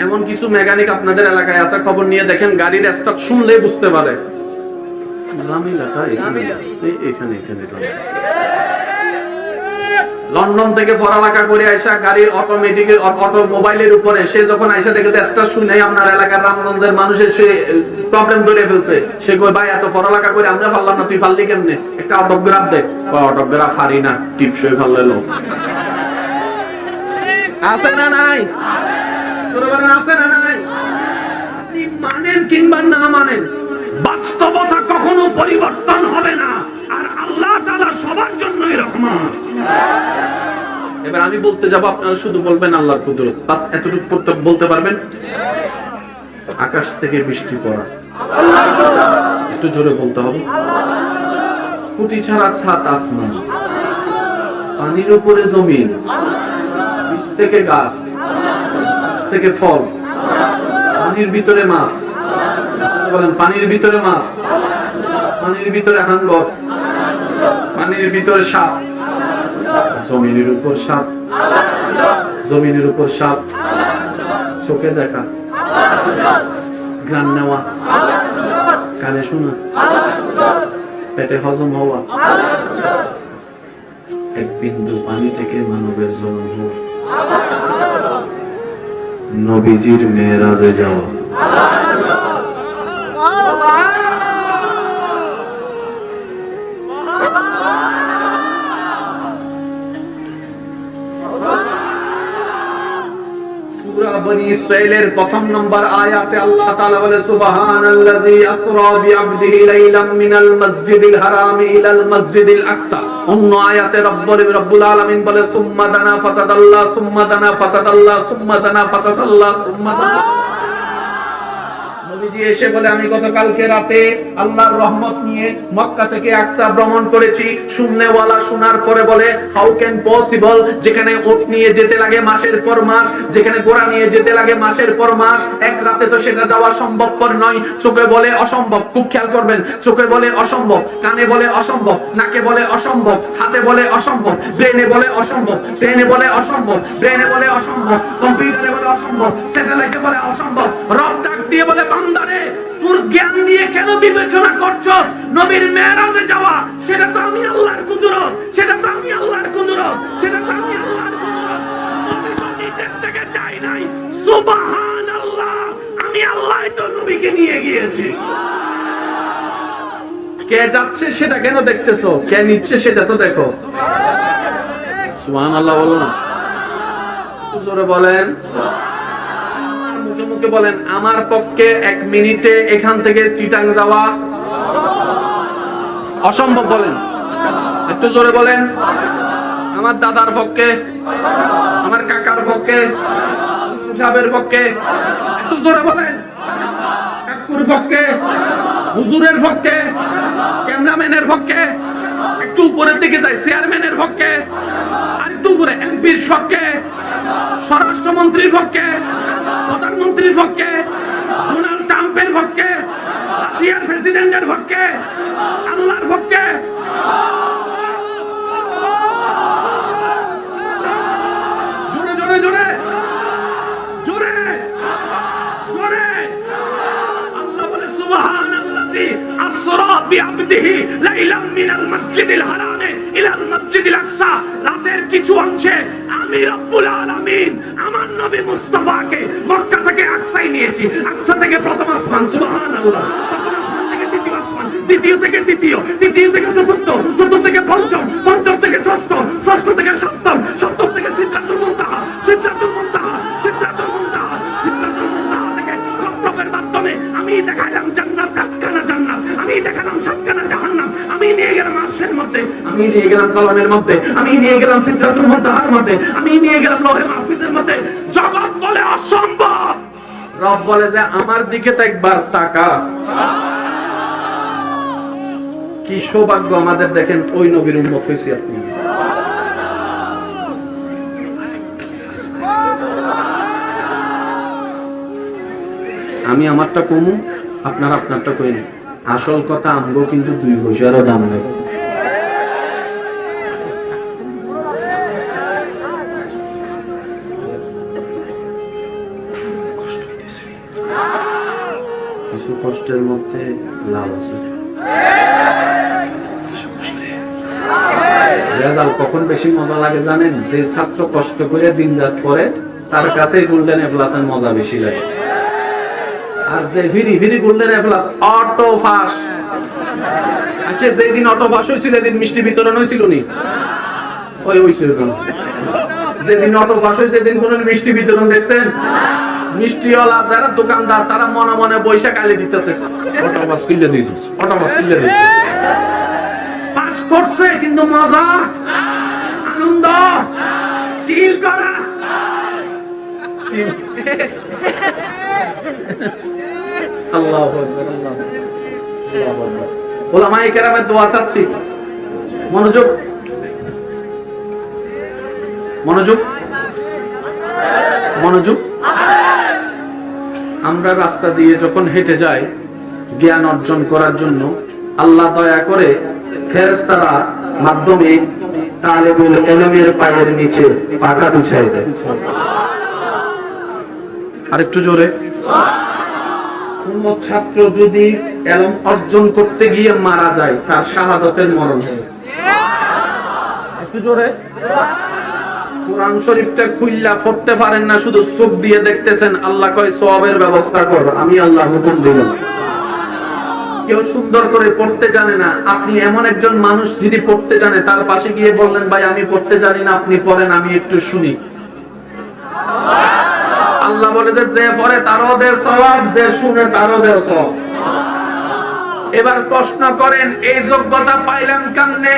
এমন কিছু মেকানিক আপনাদের এলাকায় আছে, খবর নিয়ে দেখেন, গাড়ির স্টার্ট শুনলেই বুঝতে পারে লন্ডন থেকে পড়ালেখা করে আইসা গাড়ির অটোমেটিক অটোমোবাইলের উপরে সে যখন আইসা দেখে স্টার্ট শুনে আপনার এলাকার রামগঞ্জের মানুষের সে প্রবলেম ধরে ফেলছে, সে কই ভাই এত পড়ালেখা করে আমরা পারলাম না, তুই পারলি কেমনে? একটা অটোগ্রাফ দে। অটোগ্রাফ হারি না, টিপসই ফেললে লোক। আছে না নাই? আছে না নাই? আপনি মানেন কিংবা না মানেন, বাস্তবতা কখনো পরিবর্তন হবে না, আর আল্লাহ তাআলা সবার জন্যই রহমান। এবার আমি বলতে যাব, আপনারা শুধু বলবেন আল্লাহর কুদরত, বাস এতটুকু বলতে পারবেন। আকাশ থেকে বৃষ্টি পড়া, একটু জোরে বলতে হবে। খুঁটি ছাড়া ছাদ আসমান, পানির উপরে জমিন, বীজ থেকে গাছ, গাছ থেকে ফল, পানির ভিতরে মাছ, বলেন পানির ভিতরে মাছ, পানির ভিতরে হাঙ্গর, পানির ভিতরে সাপ, জমিনের উপর সাপ, জমিনের উপর সাপ, চোখে দেখা, ঘ্রাণ নেওয়া, কানে শোনা, পেটে হজম হওয়া, এক বিন্দু পানি থেকে মানবের জন্ম হওয়া, নবীজির মেরাজে যাওয়া। সূরা বনী ইসরাঈলের প্রথম নম্বর আয়াতে আল্লাহ তাআলা বলে সুবহানাল্লাযী আসরা বিআবদিহি লাইলাম মিনাল মাসজিদিল হারামি ইলাল মাসজিদিল আকসা। অন্য আয়াতে রব্বুল আলামিন বলে সুম্মা দানা ফাতাদাল্লাহ সুম্মা দানা ফাতাদাল্লাহ সুম্মা দানা ফাতাদাল্লাহ সুম্মা দানা। নবীজি এসে বলে আমি গতকালকে রাতে আল্লাহর রহমত নিয়ে মক্কা থেকে আকসা ভ্রমণ করেছি। শুননেওয়ালা শোনার পরে বলে হাউ ক্যান পসিবল, যেখানে উট নিয়ে যেতে লাগে মাসের পর মাস, যেখানে ঘোড়া নিয়ে যেতে লাগে মাসের পর মাস, এক রাতে তো সেটা যাওয়া সম্ভবপর নয়। চোখে বলে অসম্ভব, খুব খেয়াল করবেন, চোখে বলে অসম্ভব, কানে বলে অসম্ভব, নাকে বলে অসম্ভব, হাতে বলে অসম্ভব, ব্রেনে বলে অসম্ভব, ব্রেনে বলে অসম্ভব, ব্রেনে বলে অসম্ভব, কম্পিউটারে বলে অসম্ভব, স্যাটেলাইটে বলে অসম্ভব। রব ডাক দিয়ে বলে বান্দারে তোর জ্ঞান দিয়ে কেন বিবেচনা করছস? নবীর মেরাজে যাওয়া সেটা তো আমি আল্লাহর কুদরত, সেটা তো আমি আল্লাহর কুদরত, সেটা তো আমি আল্লাহর কুদরত। নবী তো নিজের থেকে চাই নাই। সুবহানাল্লাহ, আমি আল্লাহই তো নবীকে নিয়ে গিয়েছি। কে যাচ্ছে সেটা কেন দেখতেছো? কে নিচ্ছে সেটা তো দেখো। সুবহানাল্লাহ বলো না, জোরে বলেন, মুখে মুখে বলেন। আমার পক্ষে 1 মিনিটে এখান থেকে সিটাং যাওয়া অসম্ভব, বলেন একটু জোরে বলেন। আমার দাদার পক্ষে, আমার কাকার পক্ষে, সাহেবের পক্ষে, একটু জোরে বলেন। কাকুর পক্ষে, হুজুরের পক্ষে, ক্যামেরাম্যানের পক্ষে, একটু উপরের দিকে যাই, চেয়ারম্যানের পক্ষে, আর একটু উপরে এমপির পক্ষে, স্বরাষ্ট্রমন্ত্রীর পক্ষে, প্রধানমন্ত্রীর পক্ষে, ডোনাল্ড ট্রাম্পের পক্ষে, রাশিয়ার প্রেসিডেন্টের পক্ষে, আল্লাহর পক্ষে। জোরে জোরে জোরে জোরে জোরে আল্লাহ বলে সুবহানাল্লাযী আসরা বিআবদিহি লাইলাম মিনাল মাসজিদিল হারামি ইলাল মাসজিদিল আকসা। রাতের কিছু অংশে আমি রব্বুল আলামিন আমার নবী মুস্তাফাকে মক্কা থেকে আকসায় নিয়েছি। আকসা থেকে প্রথম আসমান, সুবহানাল্লাহ, প্রথম আসমান থেকে দ্বিতীয় আসমান, দ্বিতীয় থেকে তৃতীয়, তৃতীয় থেকে চতুর্থ, চতুর্থ থেকে পঞ্চম, পঞ্চম থেকে ষষ্ঠ, ষষ্ঠ থেকে সপ্তম, সপ্তম থেকে সিদরাতুল মুনতাহা, সিদরাতুল মুনতাহা, সিদরাতুল মুনতাহা, সিদরাতুল মুনতাহা থেকে রক্তপের মাধ্যমে আমি দেখালাম জান্নাত, সাতখানা জান্নাত, আমি দেখালাম সাতখানা জাহান্নাম, আমি নিয়ে গেলাম আরশের মধ্যে, আমি নিয়ে গেলাম কলমের মধ্যে, আমি নিয়ে গেলাম সিদরাতুল মুনতাহার মধ্যে, আমি নিয়ে গেলাম লৌহে মাহফুজের মধ্যে। জগৎ বলে অসম্ভব, রব বলে যে আমার দিকে তো একবার তাকা। কি সৌভাগ্য আমাদের, দেখেন ওই নবীর উম্মত হয়েছি আপনি। আমি আমারটা কমু, আপনার আপনারটা কই না। আসল কথা আমগো কিন্তু 2 পয়সারও দাম নেই। কিছু কষ্টের মধ্যে লাভ আছে। রেজাল্ট কখন বেশি মজা লাগে জানেন? যে ছাত্র কষ্ট করে দিন রাত করে তার কাছে গোল্ডেন এ প্লাসের মজা বেশি লাগে। আর যে very very golden A plus auto pass. আচ্ছা, যেদিন অটো পাস হয়েছিল এদিন মিষ্টি বিতরণ হয়েছিল নি? ওই হয়েছিল কেন? যেদিন অটো পাস হয়েছে সেদিন কোন মিষ্টি বিতরণ দেখছেন? মিষ্টিওয়ালা যারা দোকানদার তারা মনে মনে বৈশাখ গালি দিতেছে, অটো পাস কিনলে দিয়েছিস, অটো পাস কিনলে দিয়েছিস। পাস করছে কিন্তু মজা, আনন্দ, চিল করা, আল্লাহু আকবার, আল্লাহু আকবার। উলামায়ে কেরামের দোয়া চাচ্ছি, মনোযোগ, মনোযোগ, মনোযোগ। আমরা রাস্তা দিয়ে যখন হেঁটে যাই জ্ঞান অর্জন করার জন্য, আল্লাহ দয়া করে ফেরেশতারা মাধ্যমে তালেবুল ইলমের পায়ের নিচে পাকা বিছায় দেয়। আরেকটু জোরে, কোন ছাত্র যদি এলম অর্জন করতে গিয়ে মারা যায়, তার শাহাদাতের মরণ হবে। একটু জোরে। কোরআন শরীফটা খুললা পড়তে পারেন না, শুধু চোখ দিয়ে দেখতেছেন। আল্লাহ কয় সওয়াবের ব্যবস্থা কর, আমি আল্লাহ হুকুম দিলাম। কেউ সুন্দর করে পড়তে জানে না, আপনি এমন একজন মানুষ যিনি পড়তে জানে, তার পাশে গিয়ে বললেন ভাই আমি পড়তে জানি না, আপনি পড়েন, আমি একটু শুনি। আল্লাহ বলে যে পড়ে তারও দে সওয়াব, যে শুনে তারও দে সওয়াব। এবার প্রশ্ন করেন এই যোগ্যতা পাইলাম কেমনে?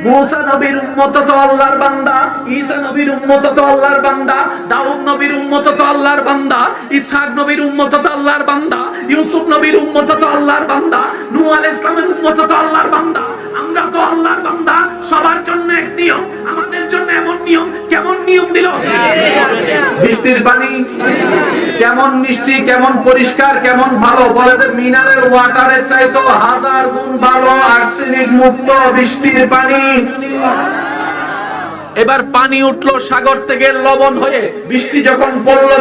মুসা নবীর উম্মত তো আল্লাহর বান্দা, ঈসা নবীর উম্মত তো আল্লাহর বান্দা, দাউদ নবীর উম্মত তো আল্লাহর বান্দা, ইসহাক নবীর উম্মত তো আল্লাহর বান্দা, ইউসুফ নবীর উম্মত তো আল্লাহর বান্দা, নূহ আলাইহিস সালামের উম্মত তো আল্লাহর বান্দা। আমরা তো আল্লাহর বান্দা। সবার জন্য এক নিয়ম, আমাদের জন্য এমন নিয়ম। কেমন নিয়ম দিল? বৃষ্টির পানি কেমন মিষ্টি, কেমন পরিষ্কার, কেমন ভালো। বলে যে মিনারেল ওয়াটারের চাইতো 1000 গুণ ভালো আর্সেনিক মুক্ত বৃষ্টির পানি। এবার পানি উঠলো সাগর থেকে লবণ হয়ে, বৃষ্টি যখন পড়লো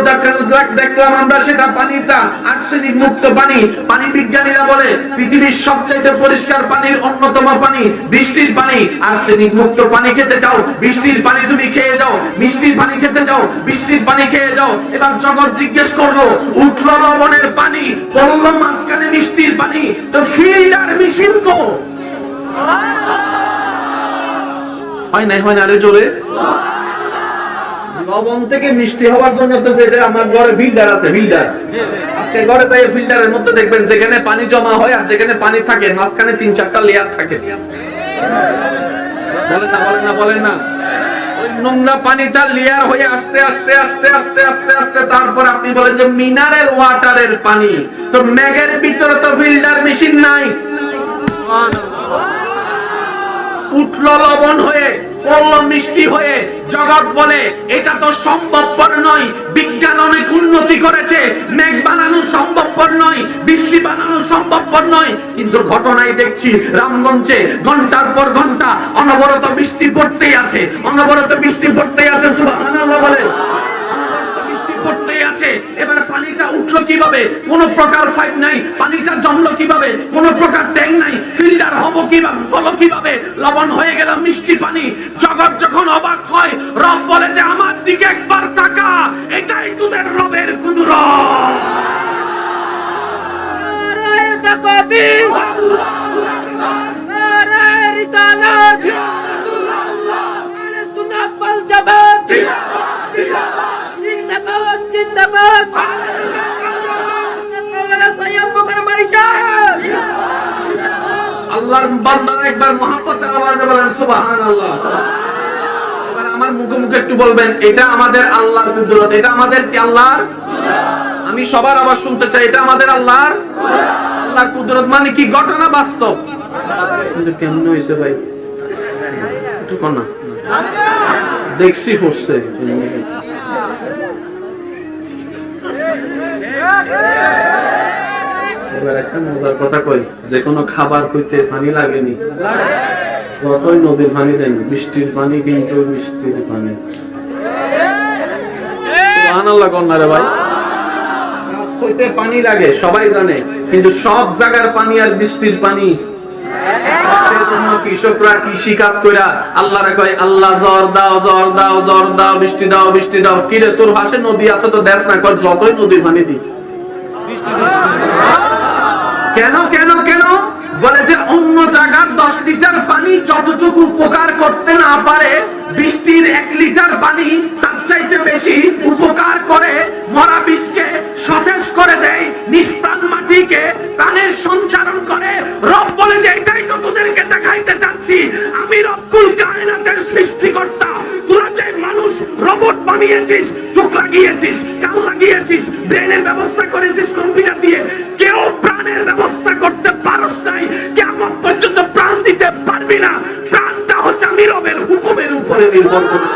দেখলাম আমরা সেটা পানিটা আর্সেনিক মুক্ত পানি। পানি বিজ্ঞানীরা বলে পৃথিবীর সবচেয়ে পরিষ্কার পানির অন্যতম পানি বৃষ্টির পানি। আর্সেনিক মুক্ত পানি খেতে চাও, বৃষ্টির পানি তুমি খেয়ে যাও। মিষ্টির পানি খেতে চাও, বৃষ্টির পানি খেয়ে যাও। এবার জগৎ জিজ্ঞেস করলো, উঠলো লবণের পানি, পড়লো মাঝখানে মিষ্টির পানি, তো ফিল্টার মেশিন কো? হয় না আরে জোরে। লবণ থেকে মিষ্টি হওয়ার জন্য তো আমার ঘরে ফিল্টার আছে, ফিল্টার। আজকে ঘরে যাই ফিল্টারের মধ্যে দেখবেন যেখানে পানি জমা হয় আর যেখানে পানি থাকে মাঝখানে 3-4টা লেয়ার থাকে। বলেন না ওই নোংরা পানিটা লেয়ার হয়ে আস্তে আস্তে আস্তে আস্তে আস্তে আস্তে তারপর আপনি বলেন যে মিনারেল ওয়াটারের পানি। তো ম্যাগের ভিতরে তো ফিল্টার মেশিন নাই। উঠলো লবণ হয়ে, পড়লো মিষ্টি হয়ে। জগৎ বলে এটা তো সম্ভবপর নয়। বিজ্ঞান অনেক উন্নতি করেছে, মেঘ বানানো সম্ভবপর নয়, বৃষ্টি বানানো সম্ভবপর নয়। কিন্তু ঘটনায় দেখছি রামগঞ্জে ঘন্টার পর ঘন্টা অনবরত বৃষ্টি পড়তেই আছে, অনবরত বৃষ্টি পড়তেই আছে। সুবহানাল্লাহ বলে পড়তেই আছে। এবার পানিটা উঠলো কিভাবে? কোন প্রকার পাইপ নাই। পানিটা জমলো কিভাবে? কোন প্রকার ট্যাঙ্ক নাই। ফিল্টার হবো কিভাবে, হলো কিভাবে? লবণ হয়ে গেল মিষ্টি পানি। জগৎ যখন অবাক হয়, রব বলে যে আমার দিকে একবার তাকা, এটাই তোদের রবের কুদরত। আল্লাহর বান্দারা একবার মুহাব্বতের আওয়াজে বলেন সুবহানাল্লাহ। এবার আমার মুখে মুখে একটু বলবেন এটা আমাদের আল্লাহর কুদরত, এটা আমাদের কি আল্লাহর? আমি সবার আওয়াজ শুনতে চাই, এটা আমাদের আল্লাহর। আল্লাহর কুদরত মানে কি? ঘটনা বাস্তব। কিন্তু কেমন হইছে ভাই একটু কোনা দেখছি হচ্ছে। এবার একটা মজার কথা কই, যে কোনো খাবার হইতে পানি লাগেনি, যতই নদীর পানি দেন, বৃষ্টির পানি কিন্তু মিষ্টির পানি। সুবহানাল্লাহ কন্যারে ভাই, হইতে পানি লাগে সবাই জানে, কিন্তু সব জায়গার পানি আর বৃষ্টির পানি। কৃষকরা কৃষি কাজ কইরা আল্লাহরে কয় আল্লাহ জ্বর দাও, জ্বর দাও, জ্বর দাও, বৃষ্টি দাও, বৃষ্টি দাও। কি রে তোর পাশে নদী আছে তো দেশ না, কর যতই নদীর পানি দি কেন কেন কেন? বলে যে অন্য জায়গার 10 লিটার পানি যতটুকু উপকার করতে না পারে, বৃষ্টির 1 লিটার পানি তার চাইতে বেশি উপকার করে। মরা বীজকে সতেজ করে দেয়, নিষ্প্রাণ মাটিকে প্রাণের সঞ্চারণ করে। রব বলে যে এটাই তো তোদেরকে দেখাইতে চাচ্ছি, আমি রব্বুল কায়নাতের সৃষ্টিকর্তা। তোরা যে মানুষ রোবট বানিয়েছিস, চোখ লাগিয়েছিস, কান লাগিয়েছিস, ব্রেনের ব্যবস্থা করেছিস কম্পিউটার দিয়ে, কেউ প্রাণের ব্যবস্থা করতে পারস নাই। কিয়ামত পর্যন্ত প্রাণ দিতে পারবি না। প্রাণটা হচ্ছে আমি রবের হুকুমের উপরে নির্ভর করে।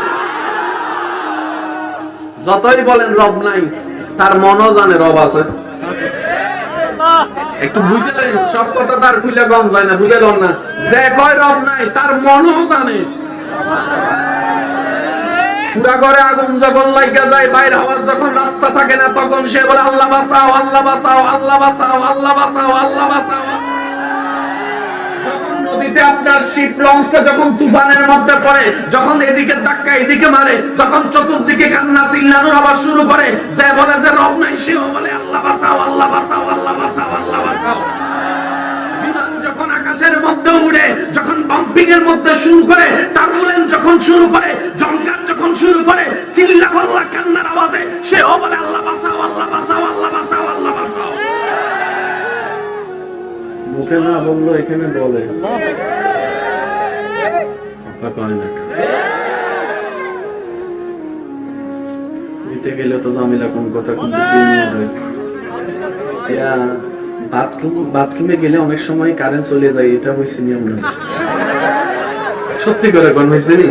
যতই বলেন রব নাই, তার মনও জানে রব আছে। একটু বুঝলেন, সব কথা তার খুলে গম যায় না, বুঝলেন না? যে কয় রব নাই, তার মনও জানে। পুরা ঘরে আগুন যখন লাগা যায়, বাইরে হওয়ার যখন রাস্তা থাকে না, তখন সে বলে আল্লাহ বাঁচাও, আল্লাহ বাঁচাও, আল্লাহ বাঁচাও, আল্লাহ বাঁচাও, আল্লাহ বাঁচাও। যখন নদীতে আপনার শিপ লঞ্চটা যখন তুফানের মধ্যে পড়ে, যখন এদিকে ধাক্কা এদিকে মারে, যখন চতুর্দিকে কান্না চিল্লানোর আবার শুরু করে, যে বলে যে রব নাই সেও বলে আল্লাহ বাঁচাও, আল্লাহ বাঁচাও, আল্লাহ বাঁচাও, আল্লাহ বাঁচাও। বিমান যখন আকাশের মধ্যে উড়ে, যখন বাম্পিং এর মধ্যে শুরু করে, টার্বুলেন্স যখন শুরু করে, জঙ্কার যখন শুরু করে, চিল্লা পাল্লা কান্নার আওয়াজে সেও বলে আল্লাহ বাঁচাও, আল্লাহ বাঁচাও, আল্লাহ বাঁচাও, আল্লাহ বাঁচাও। মুখে না বললো এখানে বলে দিতে গেলে তো জামিলা কোন কথা বাথরুমে গেলে অনেক সময় কারেন্ট চলে যায়, এটা হয়েছে নিয়ম না। সত্যি করে কোন হয়েছে নি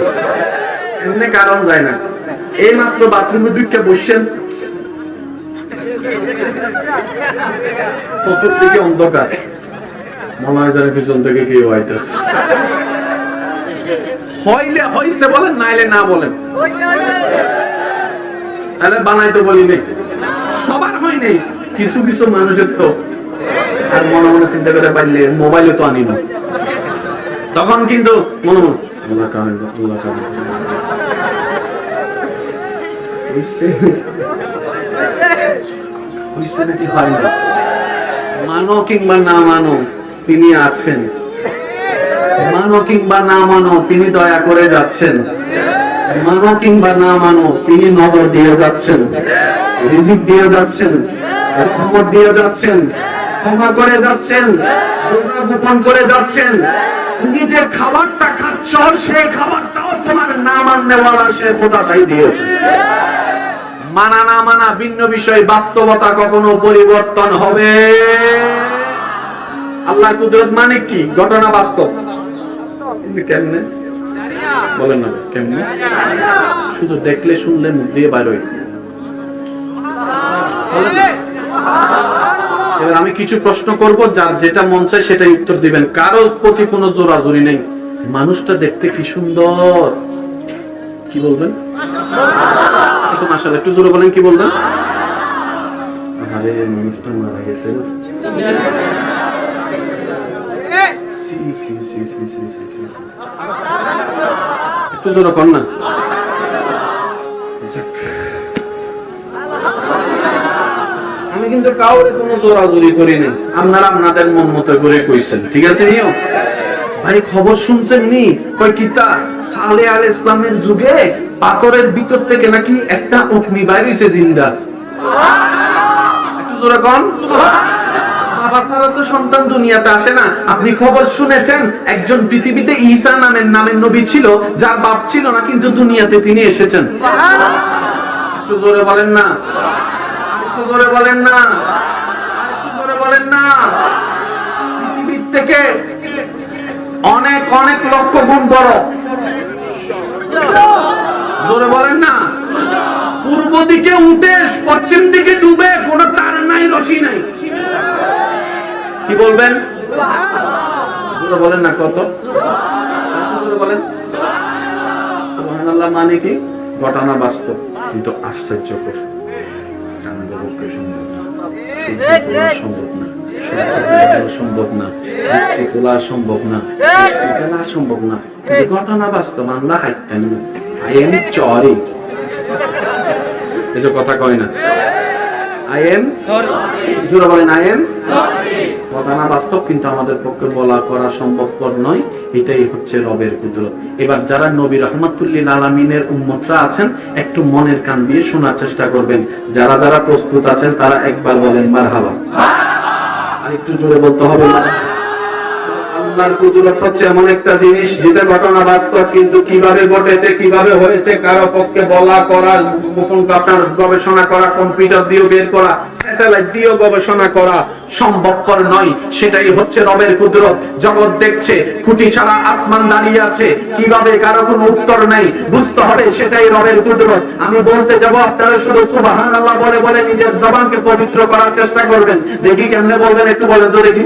এমনি কারণ যায় না। এই মাত্র বাথরুমে ঢুকে বসছেন, চতুর্দিকে অন্ধকার, মনে হয় যেন পিছন থেকে কেউ আইতেছে। হইলে হইছে বলেন, নাইলে না বলেন। তাহলে বানাইতে বলি নেই, সবার হয় নেই, কিছু কিছু মানুষের তো। আর মনে মনে চিন্তা করে পারলে মোবাইলে তো আনি না, তখন কিন্তু মনে মনে আল্লাহ কারণ, আল্লাহ কারণ হইছে নাকি হয় না। মানো কিংবা না মানো, তিনি আছেন। মানো কিংবা না মানো, তিনি দয়া করে যাচ্ছেন। মানো কিংবা না মানো, তিনি নজর দিয়ে যাচ্ছেন, রিজিক দিয়ে যাচ্ছেন, রহমত দিয়ে যাচ্ছেন, ক্ষমা করে যাচ্ছেন, গোপন করে যাচ্ছেন। নিজের খাবারটা খাচ্ছ, সেই খাবারটাও তোমার না মাননেওয়ালা সে খোদাটাই দিয়েছে। মানা না মানা ভিন্ন বিষয়, বাস্তবতা কখনো পরিবর্তন হবে। আল্লাহর কুদরত মানে কি? ঘটনা বাস্তব। কেমনে বলেন না, কেমনে? শুধু দেখলে শুনলে মুখ দিয়ে বাইর হয়। এবার আমি কিছু প্রশ্ন করব, যার যেটা মন চায় সেটাই উত্তর দিবেন, কারোর প্রতি কোনো জোরাজুরি নেই। মানুষটা দেখতে কি সুন্দর, কি বলবেন? একটু মাশাআল্লাহ, একটু জোরে বলেন, কি বলবেন? আরে মানুষটা মারা গেছে। একটু জোরে কর না। আমি কিন্তু কাউরে কোনো জোরাজুরি করিনি, আপনারা আপনাদের মন মতো করে কইছেন, ঠিক আছে? নিও ভাই, খবর শুনছেন নি? কয় কিতা সালেহ আলাইহিস সালামের যুগে পাথরের ভিতর থেকে নাকি একটা উটনি বাইরেছে জিন্দা। একটু জোরে কোন সুবহানাল্লাহ। বাবা ছাড়া তো সন্তান দুনিয়াতে আসে না। আপনি খবর শুনেছেন একজন পৃথিবীতে ঈসা নামের নবী ছিল, যার বাপ ছিল না, কিন্তু দুনিয়াতে তিনি এসেছেন। একটু জোরে বলেন না, একটু জোরে বলেন না, একটু জোরে বলেন না। পৃথিবীর থেকে অনেক অনেক লক্ষ গুণ বড়। জোরে বলেন না। পূর্ব দিকে উঠে পশ্চিম দিকে ডুবে, কোন তার নাই, রশি নাই। কি বলবেন? জোরে বলেন না। কত জোরে বলেন সুবহানাল্লাহ। মানে কি? ঘটনা বাস্তব, কিন্তু আশ্চর্যকর। সম্ভব না, সম্ভব না, দৃষ্টি তোলা সম্ভব না, দৃষ্টি ফেলা সম্ভব না, কিন্তু ঘটনা বাস্তব। আল্লাহ হাইতেন না, আই এম সরি, এসব কথা কয় না। আই এম সরি, জোরে বলেন আই এম সরি। ঘটনা বাস্তব, কিন্তু আমাদের পক্ষে বলা করা সম্ভবপর নয়। এটাই হচ্ছে রবের কুদরত। এবার যারা নবী রাহমাতুল লিল আলামিনের উম্মতরা আছেন, একটু মনের কান দিয়ে শোনার চেষ্টা করবেন। যারা যারা প্রস্তুত আছেন তারা একবার বলেন মারহাবা। আর একটু জোরে বলতে হবে। আল্লাহর কুদরত হচ্ছে এমন একটা জিনিস যেটা ঘটনা বাস্তব, কিন্তু কিভাবে ঘটেছে, কিভাবে হয়েছে, কারো পক্ষে বলা করা, আপনার গবেষণা করা, কম্পিউটার দিয়ে বের করা, স্যাটেলাইট দিয়ে গবেষণা করা সম্ভবপর নয়। সেটাই হচ্ছে রবের কুদরত। জগৎ দেখছে, খুঁটি ছাড়া আসমান দাঁড়িয়ে আছে, কিভাবে, কারো কোনো উত্তর নাই। বুঝতে হবে সেটাই রবের কুদরত। আমি বলতে যাব, আপনারা শুধু সুবহানাল্লাহ বলে বলে নিজের জবানকে পবিত্র করার চেষ্টা করবেন। দেখি কেমনে বলবেন, একটু বলেন তো দেখি।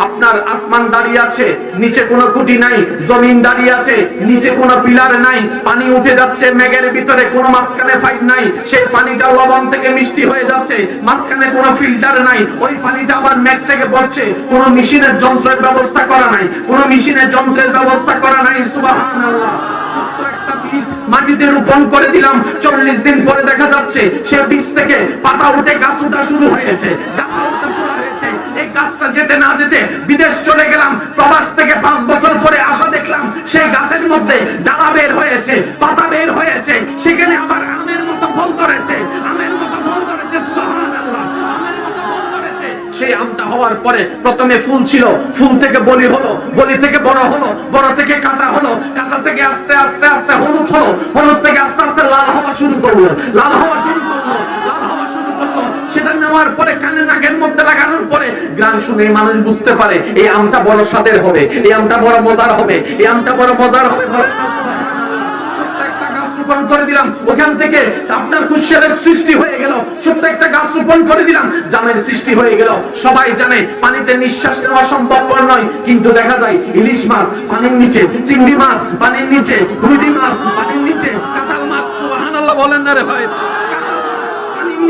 আপনার আসমান দাঁড়িয়ে আছে, নিচে কোনো খুঁটি নাই, জমিন দাঁড়িয়ে আছে, নিচে কোনো পিলার নাই, পানি উঠে যাচ্ছে মেঘের ভিতরে, কোনো মাঝখানে পাইপ নাই, সেই পানিটা লবণ থেকে মিষ্টি হয়ে যাচ্ছে, মাঝখানে কোনো ফিল্টার নাই, ওই পানিটা আবার মেঘ থেকে পড়ছে, কোনো মেশিনের যন্ত্রের ব্যবস্থা করা নাই, কোনো মেশিনের যন্ত্রের ব্যবস্থা করা নাই। সুবহানাল্লাহ। একটা বীজ মাটিতে রোপণ করে দিলাম, 40 দিন পরে দেখা যাচ্ছে সে বীজ থেকে পাতা উঠে গাছ ওঠা শুরু হয়েছে, গাছ ওঠা শুরু হয়েছে। এই গাছটা যেতে না যেতে বিদেশ চলে গেলাম, প্রবাস থেকে 5 বছর পরে আসা দেখলাম সেই গাছের মধ্যে ডালা বের হয়েছে, পাতা বের হয়েছে, সেখানে আবার আমের মতো ফল ধরেছে, আমের মতো ফল ধরেছে। সুবহানাল্লাহ। আমের মতো ফল ধরেছে। সেই আমটা হওয়ার পরে প্রথমে ফুল ছিল, ফুল থেকে বলি হলো, বলি থেকে বড় হলো, বড় থেকে কাঁচা হলো, কাঁচা থেকে আস্তে আস্তে আস্তে হলুদ হলো, হলুদ থেকে আস্তে আস্তে লাল হওয়া শুরু করলো, লাল হওয়া শুরু করলো, লাল হওয়া শুরু করলো। সেটা নেওয়ার পরে কানে নাকের মধ্যে লাগানোর পরে গ্রাম শুনে মানুষ বুঝতে পারে এই আমটা বড় স্বাদের হবে, এই আমটা বড় মজার হবে, এই আমটা বড় মজার হবে। করে দিলাম, ওখান থেকে আপনার কুশলের সৃষ্টি হয়ে গেল, ছোট্ট একটা গাছ রোপণ করে দিলাম, জামের সৃষ্টি হয়ে গেল। সবাই জানে পানিতে নিঃশ্বাস নেওয়া সম্ভবপর নয়, কিন্তু দেখা যায় ইলিশ মাছ পানির নিচে, চিংড়ি মাছ পানির নিচে, রুই মাছ পানির নিচে, কাঁঠাল মাছ, সুবহানাল্লাহ বলেন না রে ভাই,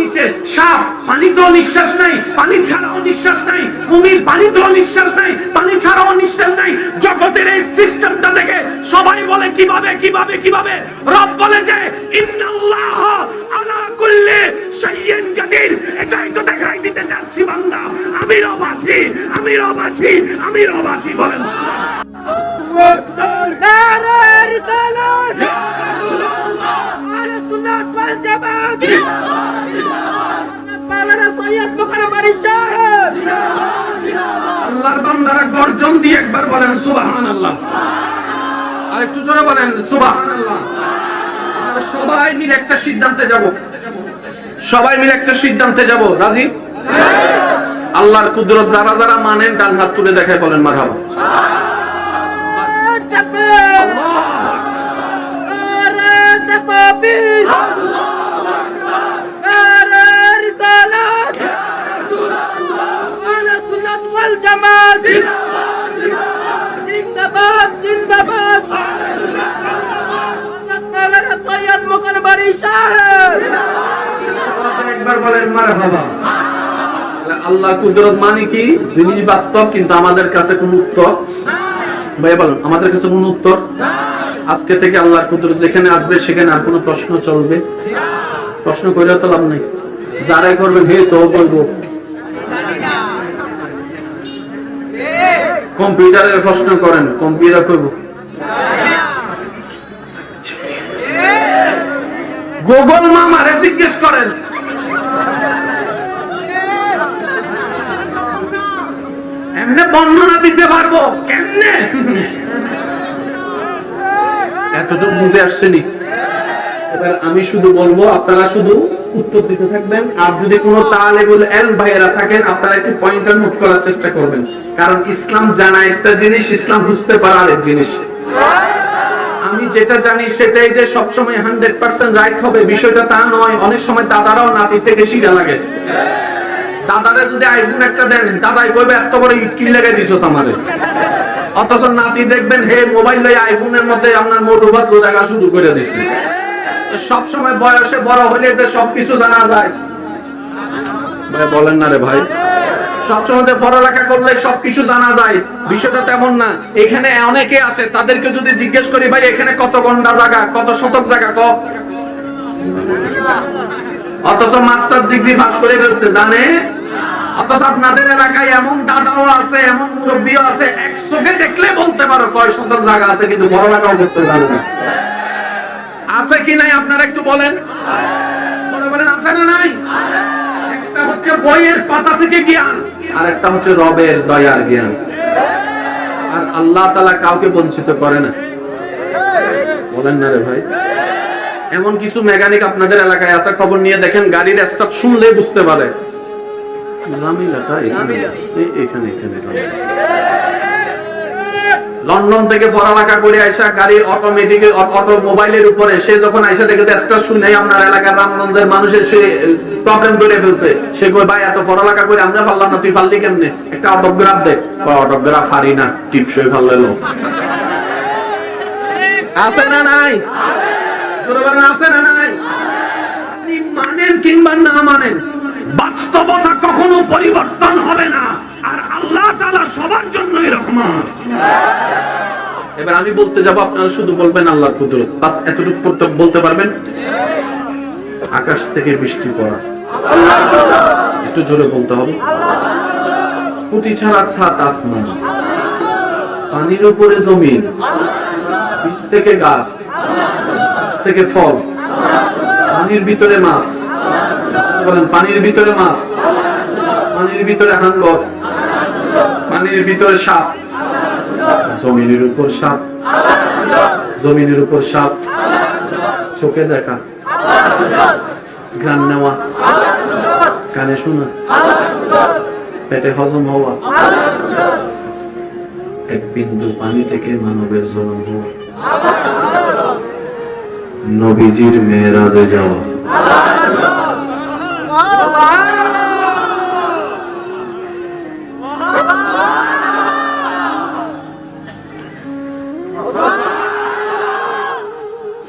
নিচে সাপ, পানিতেও নিঃশ্বাস নাই, পানি ছাড়াও নিঃশ্বাস নাই, কুমির পানিতেও নিঃশ্বাস নাই, পানি ছাড়াও নিঃশ্বাস নাই। জগতের এই সিস্টেমটা দেখে সবাই বলে কিভাবে কিভাবে কিভাবে, রব বলে যে ইন্নাল্লাহ আলা কুল্লি শাইইন কাদির। এটাই তো দেখাই দিতে যাচ্ছি বান্দা, আমি রব আছি, আমি রব আছি, আমি রব আছি। বলেন আল্লাহর বান্দারা গর্জন দিয়ে একবার বলেন সুবহানাল্লাহ, আর একটু জোরে বলেন সুবহানাল্লাহ। সবাই মিলে একটা সিদ্ধান্তে যাব, সবাই মিলে একটা সিদ্ধান্তে যাব, রাজি? আল্লাহর কুদরত যারা যারা মানেন ডান হাত তুলে দেখায় বলেন মারহাবা। একবার বলেন মারহাবা। আল্লাহ কুদরত মানে কি জিনিস বাস্তব, কিন্তু আমাদের কাছে কোন উত্তর, ভাই বলেন আমাদের কাছে কোন উত্তর। আজকে থেকে আল্লাহর কুদরত যেখানে আসবে সেখানে আর কোনো প্রশ্ন চলবে, প্রশ্ন করে তো লাভ নাই, যারাই করবেন হে তো বলবো। কম্পিউটারের প্রশ্ন করেন, কম্পিউটার করব। গুগল মামারে জিজ্ঞেস করেন, এমনি বর্ণনা দিতে পারবো কেমনে? এতটুকু বুঝে আসছেনি? এবার আমি শুধু বলবো, আপনারা শুধু উত্তর দিতে থাকবেন। আর যদি কোনো তালেবুল ইলম ভাইয়েরা থাকেন, আপনারা একটু পয়েন্টার নোট করার চেষ্টা করবেন, কারণ ইসলাম জানা একটা জিনিস, ইসলাম বুঝতে পারা আরেক জিনিস। আমি যেটা জানি সেটাই যে সবসময় 100% রাইট হবে বিষয়টা তা নয়। অনেক সময় দাদারাও নাতি থেকে শিখা লাগে। দাদারে যদি আইফোন একটা দেন, দাদাই কইবে এত বড় ইট কি লাগাই দিছো তোমারে, অথচ নাতি দেখবেন হে মোবাইল লই আইফোনের মধ্যে আপনার মোটুবাদ লাগা শুরু করে দিছে। সব সময় বয়সে বড় হলে যে সবকিছু জানা যায়, ভাই বলেন না রে ভাই, সবসময় যে পড়ালেখা করলে সবকিছু জানা যায় বিষয়টা তেমন না। এখানে অনেকে আছে, তাদেরকে যদি জিজ্ঞেস করি ভাই এখানে কত গন্ডা জায়গা, কত শতক জায়গা, অথচ মাস্টার ডিগ্রি পাস করে ফেলছে, জানে। অথচ আপনাদের এলাকায় এমন দাদাও আছে, এমন মুরব্বীও আছে, 100কে দেখলে বলতে পারো কয় শতক জায়গা আছে, কিন্তু পড়ালেখাও করতে জানে না। আছে কি নাই আপনারা একটু বলেন, বলেন আছে না নাই? একটা হচ্ছে বইয়ের পাতা থেকে জ্ঞান, আর একটা হচ্ছে রবের দয়ার জ্ঞান। আর আল্লাহ তাআলা কাউকে বঞ্চিত করে না, বলেন না রে ভাই। এমন কিছু মেকানিক আপনাদের এলাকায় আছে, খবর নিয়ে দেখেন, গাড়ির স্টার্ট শুনলেই বুঝতে পারে লন্ডন থেকে পড়ালেখা করে আইসা গাড়ি অটোমেটিক অটোমোবাইলের উপরে সে যখন আইসা দেখে স্টার শুনে আপনার এলাকার রামগঞ্জের মানুষের সে প্রবলেম করে ফেলছে, সে কই ভাই এত পড়ালেখা করে আমরা পারলাম না, তুই পারলি কেমনে? একটা অটোগ্রাফ দে। অটোগ্রাফ হারি না, টিপসই ফাললো। আছে না নাই? আছে না নাই? মানেন কিংবা না মানেন, বাস্তবতা কখনো পরিবর্তন হবে না। আর আল্লাহ তাআলা সবার জন্যই রহমান। এবার আমি বলতে যাব, আপনারা শুধু বলবেন আল্লাহর কুদরত, বাস এতটুকু বলতে পারবেন। আকাশ থেকে বৃষ্টি পড়া, একটু জোরে বলতে হবে। কুটি ছাড়া ছাদ আসমান, পানির উপরে জমিন, বীজ থেকে গাছ, গাছ থেকে ফল, পানির ভিতরে মাছ, বলেন পানির ভিতরে মাছ, পানির ভিতরে হাঙ্গর, পানির ভিতরে সাপ, জমিনের উপর সাপ, জমিনের উপর সাপ, চোখে দেখা, ঘ্রাণ নেওয়া, কানে শোনা, পেটে হজম হওয়া, এক বিন্দু পানি থেকে মানবের জন্ম হওয়া, নবীজির মেরাজে যাওয়া।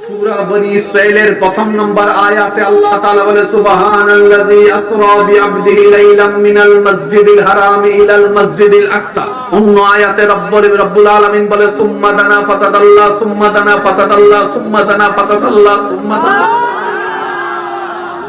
সূরা বনী ইসরাঈলের প্রথম নম্বর আয়াতে আল্লাহ তাআলা বলে, সুবহানাল্লাযী আসরা বিআবদিহি লাইলাম মিনাল মাসজিদিল হারামি ইলাল মাসজিদিল আকসা। অন্য আয়াতে রব্বুল আলামিন বলে, সুম্মা দানা ফাতাদাল্লা সুম্মা দানা ফাতাদাল্লা সুম্মা দানা ফাতাদাল্লা সুম্মা দানা।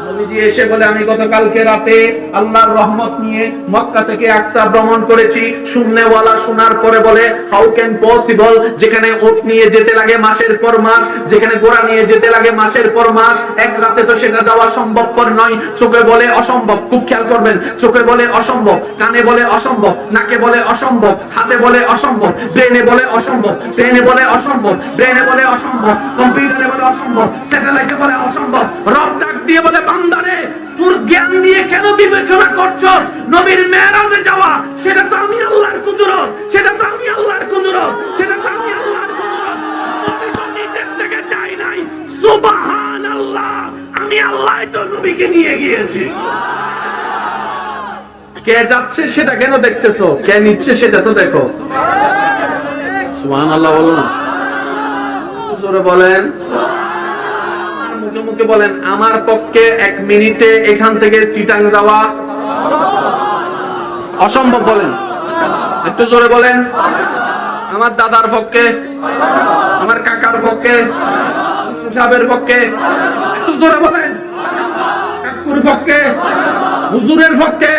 নবীজি এসে বলে, আমি গতকালকে রাতে আল্লাহর রহমত নিয়ে মক্কা থেকে আকসা ভ্রমণ করেছি। শুননেওয়ালা শোনার পরে বলে, হাউ ক্যান পসিবল, যেখানে উট নিয়ে যেতে লাগে মাসের পর মাস, যেখানে ঘোড়া নিয়ে যেতে লাগে মাসের পর মাস, এক রাতে তো সেটা যাওয়া সম্ভবপর নয়। চোখে বলে অসম্ভব, খুব খেয়াল করবেন, চোখে বলে অসম্ভব, কানে বলে অসম্ভব, নাকে বলে অসম্ভব, হাতে বলে অসম্ভব, ব্রেনে বলে অসম্ভব, ব্রেনে বলে অসম্ভব, ব্রেনে বলে অসম্ভব, কম্পিউটারে বলে অসম্ভব, স্যাটেলাইটে বলে অসম্ভব। রব ডাক দিয়ে বলে, বান্দারে তোর জ্ঞান দিয়ে কেন বিবেচনা করছস? নবীর মেরাজে যাওয়া সেটা তো আমি আল্লাহর কুদরত, সেটা তো আমি আল্লাহর কুদরত, সেটা তো আমি আল্লাহর কুদরত। নবী তো নিজের থেকে চাই নাই। সুবহানাল্লাহ, আমি আল্লাহই তো নবীকে নিয়ে গিয়েছি। কে যাচ্ছে সেটা কেন দেখতেছো? কে নিচ্ছে সেটা তো দেখো। সুবহানাল্লাহ বলো না, জোরে বলেন, মুখে মুখে বলেন। আমার পক্ষে 1 মিনিটে এখান থেকে সিটাং যাওয়া অসম্ভব, বলেন একটু জোরে বলেন। আমার দাদার পক্ষে, আমার কাকার পক্ষে, সাহেবের পক্ষে, একটু জোরে বলেন। কাকুর পক্ষে, হুজুরের পক্ষে,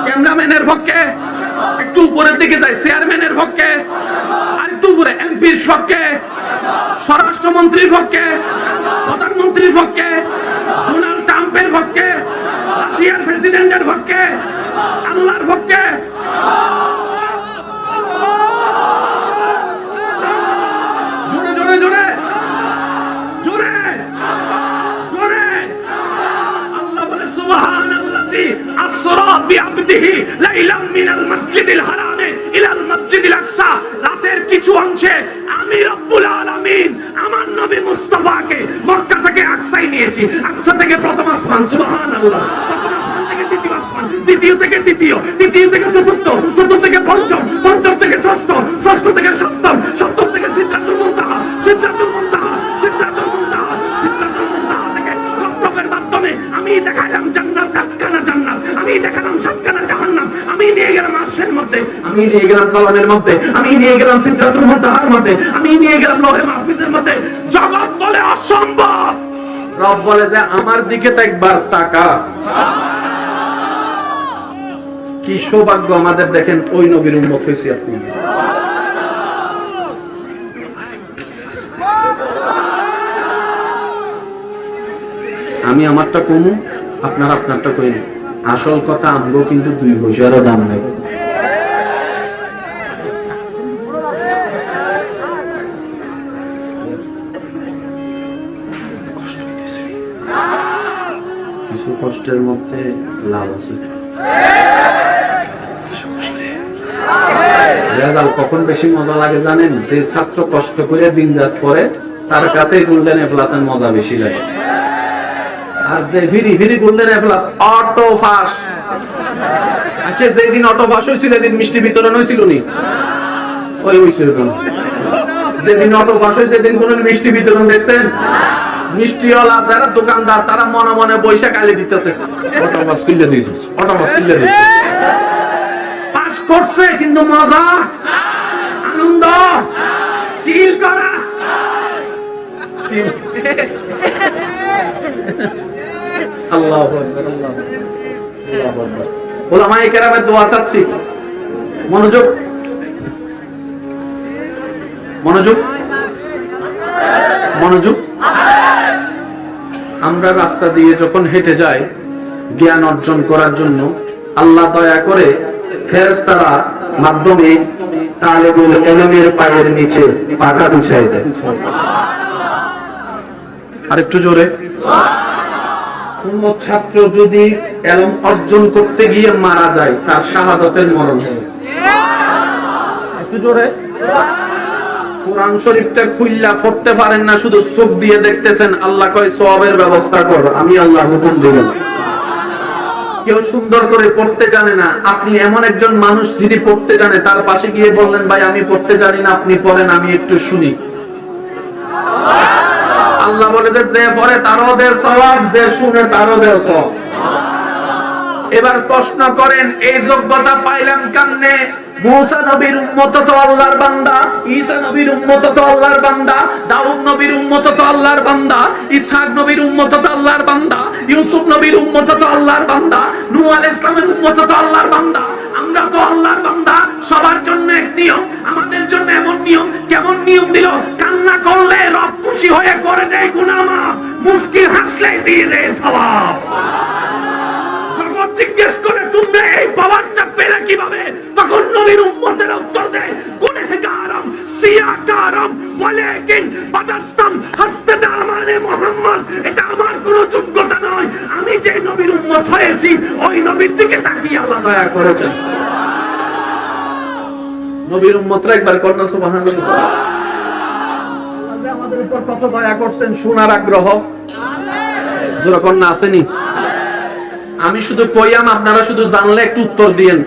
ক্যামেরাম্যানের পক্ষে, একটু উপরের দিকে যায়, চেয়ারম্যানের পক্ষে, আর একটু উপরে এমপির পক্ষে, স্বরাষ্ট্রমন্ত্রীর পক্ষে, প্রধানমন্ত্রীর পক্ষে, ডোনাল্ড ট্রাম্পের পক্ষে, রাশিয়ার প্রেসিডেন্টের পক্ষে, আল্লাহর পক্ষে। জোরে জোরে জোরে জোরে জোরে আল্লাহ বলে, সুবহানাল্লাযী আসরা বিআবদিহি লাইলাম মিনাল মাসজিদিল হারামি ইলাল মাসজিদিল আকসা। রাতের কিছু অংশে আমি রব্বুল আলামিন আমার নবী মুস্তাফাকে মক্কা থেকে আকসায় নিয়েছি। আকসা থেকে প্রথম আসমান, সুবহানাল্লাহ, প্রথম আসমান থেকে দ্বিতীয় আসমান, দ্বিতীয় থেকে তৃতীয়, তৃতীয় থেকে চতুর্থ, চতুর্থ থেকে পঞ্চম, পঞ্চম থেকে ষষ্ঠ, ষষ্ঠ থেকে সপ্তম, সপ্তম থেকে সিদরাতুল মুনতাহা, সিদরাতুল মুনতাহা, সিদরাতুল মুনতাহা, সিদরাতুল মুনতাহা থেকে রক্তবের মাধ্যমে আমি দেখালাম জান্নাত, সাতখানা জান্নাত, আমি দেখালাম সাতখানা জাহান্নাম, আমি নিয়ে গেলাম আরশের মধ্যে, আমি নিয়ে গেলাম কলমের মধ্যে, আমি নিয়ে গেলাম সিদরাতুল মুনতাহার মধ্যে, আমি নিয়ে গেলাম লৌহে মাহফুজের মধ্যে। জগৎ বলে অসম্ভব, রব বলে যে আমার দিকে তো একবার তাকা। কি সৌভাগ্য আমাদের, দেখেন ওই নবীর উম্মত হয়েছি আপনি। আমি আমারটা কমু, আপনার আপনারটা কই। আসল কথা, আমগো কিন্তু 2 পয়সারও দাম নেই। কিছু কষ্টের মধ্যে লাভ আছে। রেজাল্ট কখন বেশি মজা লাগে জানেন? যে ছাত্র কষ্ট করে দিন রাত পড়ে তার কাছে গোল্ডেন এ প্লাস এর মজা বেশি লাগে। আর যে very very golden A plus auto pass. আচ্ছা, যেদিন অটো পাস হয়েছিল এদিন মিষ্টি বিতরণ হয়েছিল নি? ওই হয়েছিল কেন? যেদিন অটো পাস হয়েছে সেদিন কোন মিষ্টি বিতরণ দেখছেন? মিষ্টিওয়ালা যারা দোকানদার তারা মনে মনে বৈশা গালি দিতেছে, অটো পাস কিনলে দিয়েছিস, অটো পাস কিনলে দিয়েছিস। পাস করছে কিন্তু মজা, আনন্দ, চিল করা, চিল। আল্লাহু আকবার, আল্লাহু আকবার। ওলামায়ে কেরামের দোয়া চাচ্ছি, মনোযোগ, মনোযোগ, মনোযোগ। আমরা রাস্তা দিয়ে যখন হেঁটে যাই জ্ঞান অর্জন করার জন্য, আল্লাহ দয়া করে ফেরেশতারা মাধ্যমে তালেবুল ইলমের পায়ের নিচে পাকা বিছায় দেয়। আরেকটু জোরে। কোন ছাত্র যদি ইলম অর্জন করতে গিয়ে মারা যায় তার শাহাদাতের মরণ হবে। একটু জোরে। কোরআন শরীফটা খুললা পড়তে পারেন না, শুধু চোখ দিয়ে দেখতেছেন, আল্লাহ কয় সওয়াবের ব্যবস্থা কর, আমি আল্লাহ হুকুম দিলাম। কেউ সুন্দর করে পড়তে জানে না, আপনি এমন একজন মানুষ যিনি পড়তে জানে তার পাশে গিয়ে বললেন, ভাই আমি পড়তে জানি না, আপনি পড়েন, আমি একটু শুনি। আল্লাহ বলে যে পড়ে তারও দেয় সওয়াব, যে শুনে তারও দেয় সওয়াব। এবার প্রশ্ন করেন, এই যোগ্যতা পাইলাম কেমনে? মুসা নবীর উম্মত তো আল্লাহর বান্দা, ঈসা নবীর উম্মত তো আল্লাহর বান্দা, দাউদ নবীর উম্মত তো আল্লাহর বান্দা, ইসহাক নবীর উম্মত তো আল্লাহর বান্দা, ইউসুফ নবীর উম্মত তো আল্লাহর বান্দা, নূহ আলাইহিস সালামের উম্মত তো আল্লাহর বান্দা। আমরা তো আল্লাহর বান্দা। সবার জন্য এক নিয়ম, আমাদের জন্য এমন নিয়ম। কেমন নিয়ম দিল? কান্না করলে রব খুশি হয়ে করে দেয় গুনাহ মাফ, মুস্কি হাসলে দিয়ে দেয় সওয়াব। জিজ্ঞেস করে তুমি এই পাওয়ারটা পেলে কিভাবে? তখন নবীর উম্মতের উত্তর দেয়, গুনাহগারম সিয়াকারম ওয়ালাকিন বাদাস্তাম হাসতানা আমানে মুহাম্মদ। এটা আমার কোনো যোগ্যতা নয়, আমি যে নবীর উম্মত হয়েছি ওই নবীর দিকে তাকিয়ে আল্লাহ দয়া করেছেন। নবীর উম্মতরা একবার করনা সুবহানাল্লাহ। আল্লাহ আমাদের উপর কত দয়া করছেন, শোনার আগ্রহ জোরে কন্যা আসেনি? আমি শুধু কইয়াম, আপনারা শুধু জানলে একটু উত্তর দিয়েন।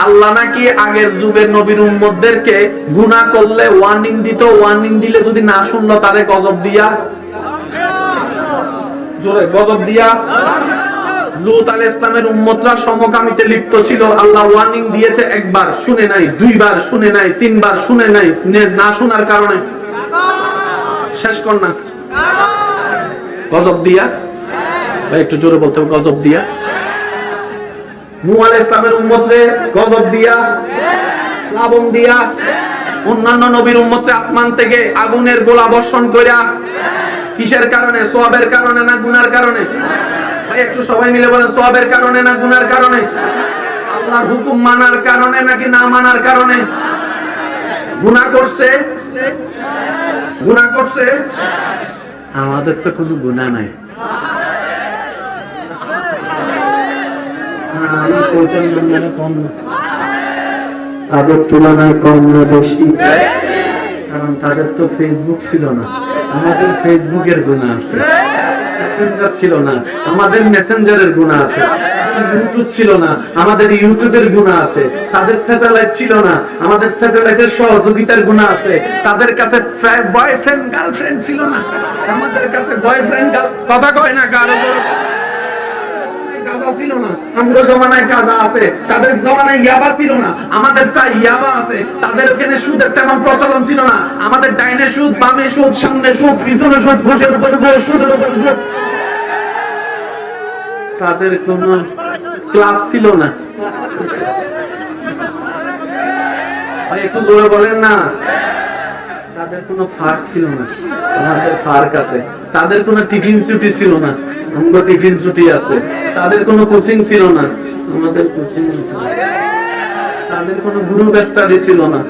আল্লাহ নাকি আগের যুগের নবীর উম্মতদেরকে গুনাহ করলে ওয়ার্নিং দিত, ওয়ার্নিং দিলে যদি না শুনলো তারে গজব দিয়া, জোরে গজব দিয়া। লূত আলাইহিস সালামের উম্মতরা সমকামিতে লিপ্ত ছিল, আল্লাহ ওয়ার্নিং দিয়েছে, একবার শুনে নাই, দুইবার শুনে নাই, তিনবার শুনে নাই, না শোনার কারণে শেষ কর না গজব দিয়া। একটু জোরে বলতে হবে, গজব দিয়া। নূহ আলাইহিস সালামের উম্মতরে গজব দিয়া, প্লাবন দিয়া। অন্যান্য নবীর উম্মতরে আসমান থেকে আগুনের গোলা বর্ষণ কইরা। কিসের কারণে? সওয়াবের কারণে না গুনার কারণে? ভাই একটু সবাই মিলে বলেন, সওয়াবের কারণে না গুনার কারণে? আল্লাহর হুকুম মানার কারণে নাকি না মানার কারণে? গুনাহ করছে, গুনাহ করছে। আমাদের তো কোনো গুনাহ নাই। তাদের তুলনায় কম না বেশি? কারণ তাদের তো ফেসবুক ছিল না, আমাদের ফেসবুকের গুনাহ আছে। মেসেঞ্জার ছিল না, আমাদের মেসেঞ্জারের গুনাহ আছে। ইউটিউব ছিল না, আমাদের ইউটিউবের গুনাহ আছে। তাদের স্যাটেলাইট ছিল না, আমাদের স্যাটেলাইটের সহযোগিতার গুনাহ আছে। তাদের কাছে বয়ফ্রেন্ড গার্লফ্রেন্ড ছিল না, আমাদের কাছে বয়ফ্রেন্ড কথা কয় না কারো ছিল না। আমাদের জমানায় গাঁজা আছে, তাদের জমানায় ইয়াবা ছিল না, আমাদের তা ইয়াবা আছে। তাদের ওখানে সুদের তেমন প্রচলন ছিল না, আমাদের ডাইনে সুদ, বামে সুদ, সামনে সুদ, পিছনে সুদ, ঘুষের উপরে ঘুষ, সুদের উপরে সুদ। তাদের কোনো ক্লাব ছিল না। একটু জোরে বলেন না। তাদের কোনো ফার্ক ছিল না, আমাদের ফার্ক আছে। তাদের কোনো টিফিন ছুটি ছিল না, আমাদের টিফিন ছুটি আছে। তাদের কোনো কোচিং ছিল না, আমাদের কোচিং ছিল। তাদের কোনো গ্রুপ স্টাডি ছিল না।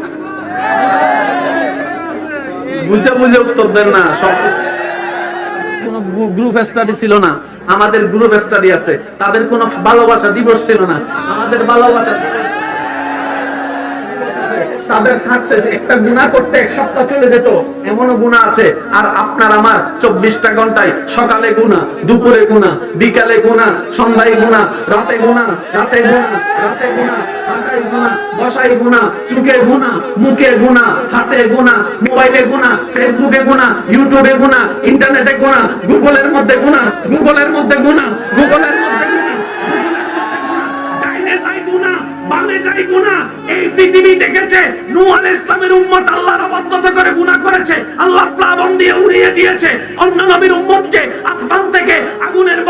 বুঝে বুঝে উত্তর দেন না। সব কোনো গ্রুপ স্টাডি ছিল না, আমাদের গ্রুপ স্টাডি আছে। তাদের কোনো ভালোবাসা দিবস ছিল না, আমাদের ভালোবাসা। তাদের খাটতে একটা গুনাহ করতে এক সপ্তাহ চলে যেত, এমনও গুনাহ আছে। আর আপনার আমার 24টা ঘন্টায় সকালে গুনাহ, দুপুরে গুনাহ, বিকালে গুনাহ, সন্ধ্যায় গুনাহ, রাতে গুনাহ, রাতে গুনাহ, রাতে গুনাহ, হাঁটায় গুনাহ, বসায় গুনাহ, চোখে গুনাহ, মুখে গুনাহ, হাতে গুনাহ, মোবাইলে গুনাহ, ফেসবুকে গুনাহ, ইউটিউবে গুনাহ, ইন্টারনেটে গুনাহ, গুগলের মধ্যে গুনাহ, গুগলের মধ্যে গুনাহ, গুগলের মধ্যে গুনাহ, ডাইনে যাই গুনাহ, বামে যাই গুনাহ। এই পৃথিবী দেখেছে নূহ আলাইহিস সালামের উম্মত আল্লাহর অবাধ্যতা করে গুনাহ করেছে, আল্লাহ প্লাবন দিয়ে উড়িয়ে দিয়েছে। অন্য নবীর উম্মতকে আসমান থেকে আগুনের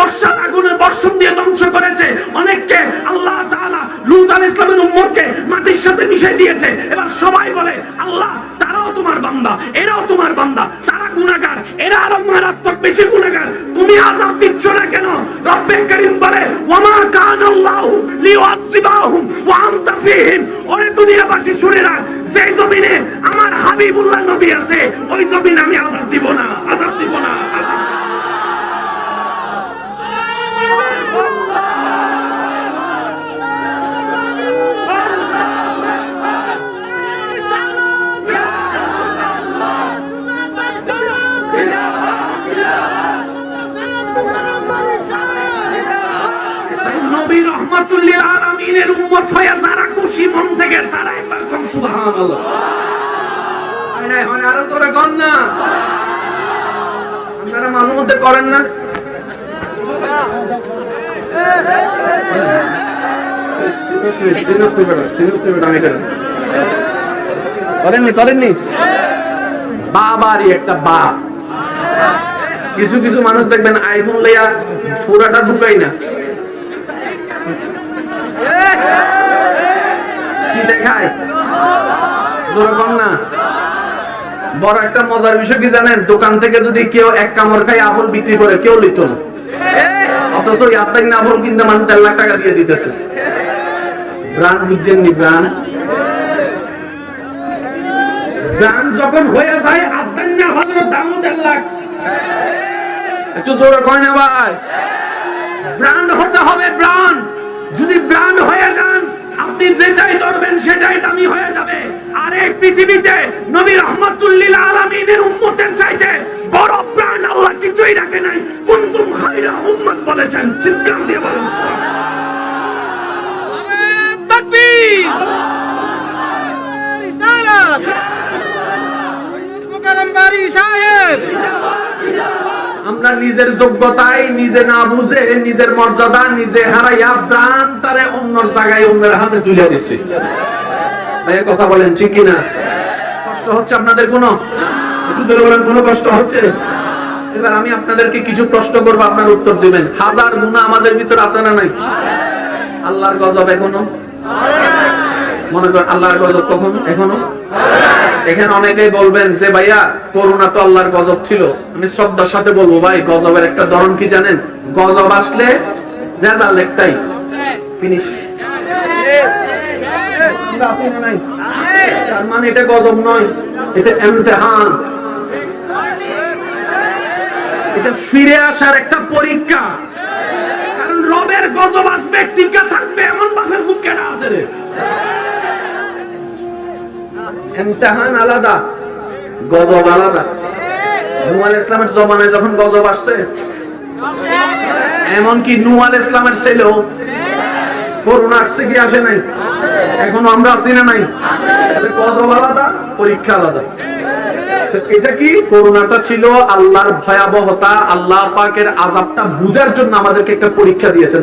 বর্ষণ দিয়ে ধ্বংস করেছে। অনেককে আল্লাহ তাআলা লূত আলাইহিস সালামের উম্মতকে মাটির সাথে মিশিয়ে দিয়েছে। এবার সবাই বলে আল্লাহ তারাও তোমার বান্দা, এরাও তোমার বান্দা, তারা গুনাহগার, এরা আরো মারাত্মক বেশি গুনাহগার, তুমি আযাব দিচ্ছ না কেন? রব্বে কারীম বলে ওয়ামা কানাল্লাহু লিউআযিবাহুম ওয়া আনতা ফীহিম। ওরে দুনিয়াবাসী শুনে রাখ, যে জমিনে আমার হাবিবুল্লাহ নবী আছে ওই জমিনে আমি আযাব দিব না, আযাব দিব না। নবী রাহমাতুল লিল আলামিনের উম্মত হয়ে যারা খুশি মন থেকে তারা একবার কোন সুবহানাল্লাহ। আরে আরো তোরা কোন না, আপনারা মাঝে মধ্যে করেন না? করেননি? বাবারই একটা বাপ। কিছু কিছু মানুষ দেখবেন আইফোন লইয়া সুরাটা ঢুকাই না, কি দেখায় যেরকম না। বড় একটা মজার বিষয় কি জানেন? দোকান থেকে যদি কেউ এক কামড় খাই আপেল বিক্রি করে কেউ লিত না, অথচ ইয়াতাই না আপেল কিনতে মানুষ 1.5 লাখ টাকা দিয়ে দিতেছে। ব্র্যান্ড বুঝছেননি? ব্র্যান্ড যখন হয়ে যায় আপনার না ভালো দাম 1.5 লাখ। একটু জোরে কয় না ভাই, ব্র্যান্ড হতে হবে। ব্র্যান্ড যদি ব্র্যান্ড হয়ে যান আপনি যেটাই ধরবেন সেটাই দামি হয়ে যাবে। আর এই পৃথিবীতে নবী রাহমাতুল লিল আলামিনের উম্মতের চাইতে বড় ব্র্যান্ড আল্লাহ কিছুই রাখে নাই। কুনতুম খায়রা উম্মাত বলেছেন, চিৎকার দিয়ে বলেন সুবহানাল্লাহ। আরে তাকবীর, রিসালাত, মুকাররম বারি সাহেব। আমরা নিজের যোগ্যতায় নিজে না বুঝে নিজের মর্যাদা নিজে হারাইয়া ব্রান্ডটারে অন্যর জায়গায় অন্যের হাতে তুলে দিচ্ছি। ভাই কথা বলেন ঠিক কিনা? কষ্ট হচ্ছে আপনাদের? কোনো কোনো কষ্ট হচ্ছে? এবার আমি আপনাদেরকে কিছু প্রশ্ন করবো, আপনার উত্তর দিবেন। হাজার গুনাহ আমাদের ভিতর আছে না নাই? আল্লাহর গজব এখনো মনে করেন, আল্লাহর গজব কখন এখনো? এখানে অনেকেই বলবেন যে ভাইয়া করোনা তো আল্লাহর গজব ছিল। আমি শ্রদ্ধার সাথে বলবো ভাই, গজবের একটা ধরন কি জানেন? গজব আসলে রেজাল্ট একটাই, ফিনিশ। তার মানে এটা গজব নয়, এটা ইমতিহান, এটা ফিরে আসার একটা পরীক্ষা। কারণ রবের গজব আসবে, টিকা থাকবে এমন বাপের মুখ কেনা আছে রে। ইমতিহান আলাদা, গজব আলাদা। নূহ আলাইহিস সালামের জমানায় যখন গজব আসছে, এমনকি নূহ আলাইহিস সালামের ছেলেও করোনা আসছে কি আসে নাই? এখনো আমরা আছি না নাই? গজব আলাদা, পরীক্ষা আলাদা। এটা কি? করোনাটা ছিল আল্লাহর ভয়াবহতা, আল্লাহ পাকের আযাবটা বুঝার জন্য আমাদেরকে একটা পরীক্ষা দিয়েছেন।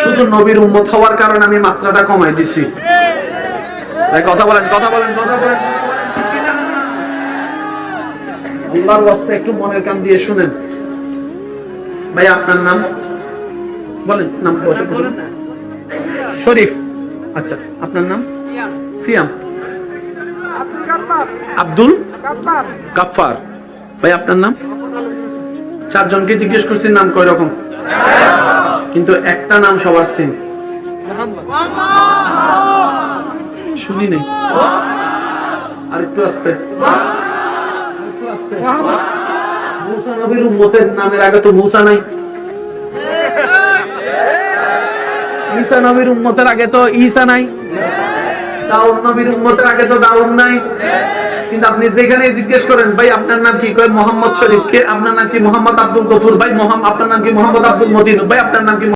শুধু নবীর উম্মত হওয়ার কারণে আমি মাত্রাটা কমাই দিছি। কথা বলেন। আল্লাহর ওয়াস্তে একটু মনের কান দিয়ে শুনেন। ভাই আপনার নাম বলেন। নাম শরীফ। আচ্ছা, আপনার নাম? সিয়াম। আব্দুল গাফফার। ভাই আপনার নাম? 4 জনকে জিজ্ঞেস করছি নাম কয় রকম, কিন্তু একটা নাম সবার সেম। শুনি নাই, আর একটু আস্তে। মুসা নবীর উম্মতের নামের আগে তো মুসা নাই। ঈসা নবীর উম্মতের আগে তো ঈসা নাই। দাউদ নবীর উম্মতের আগে তো দাউদ নাই। কিন্তু আপনি যেখানে জিজ্ঞেস করেন ভাই আপনার নাম কি, কয় মোহাম্মদ শরীফ। কে আপনার নাম কি? মোহাম্মদ আব্দুল গফুর। ভাই আপনার নাম কি? মোহাম্মদ আব্দুল মতিন। ভাই আপনার নাম কি?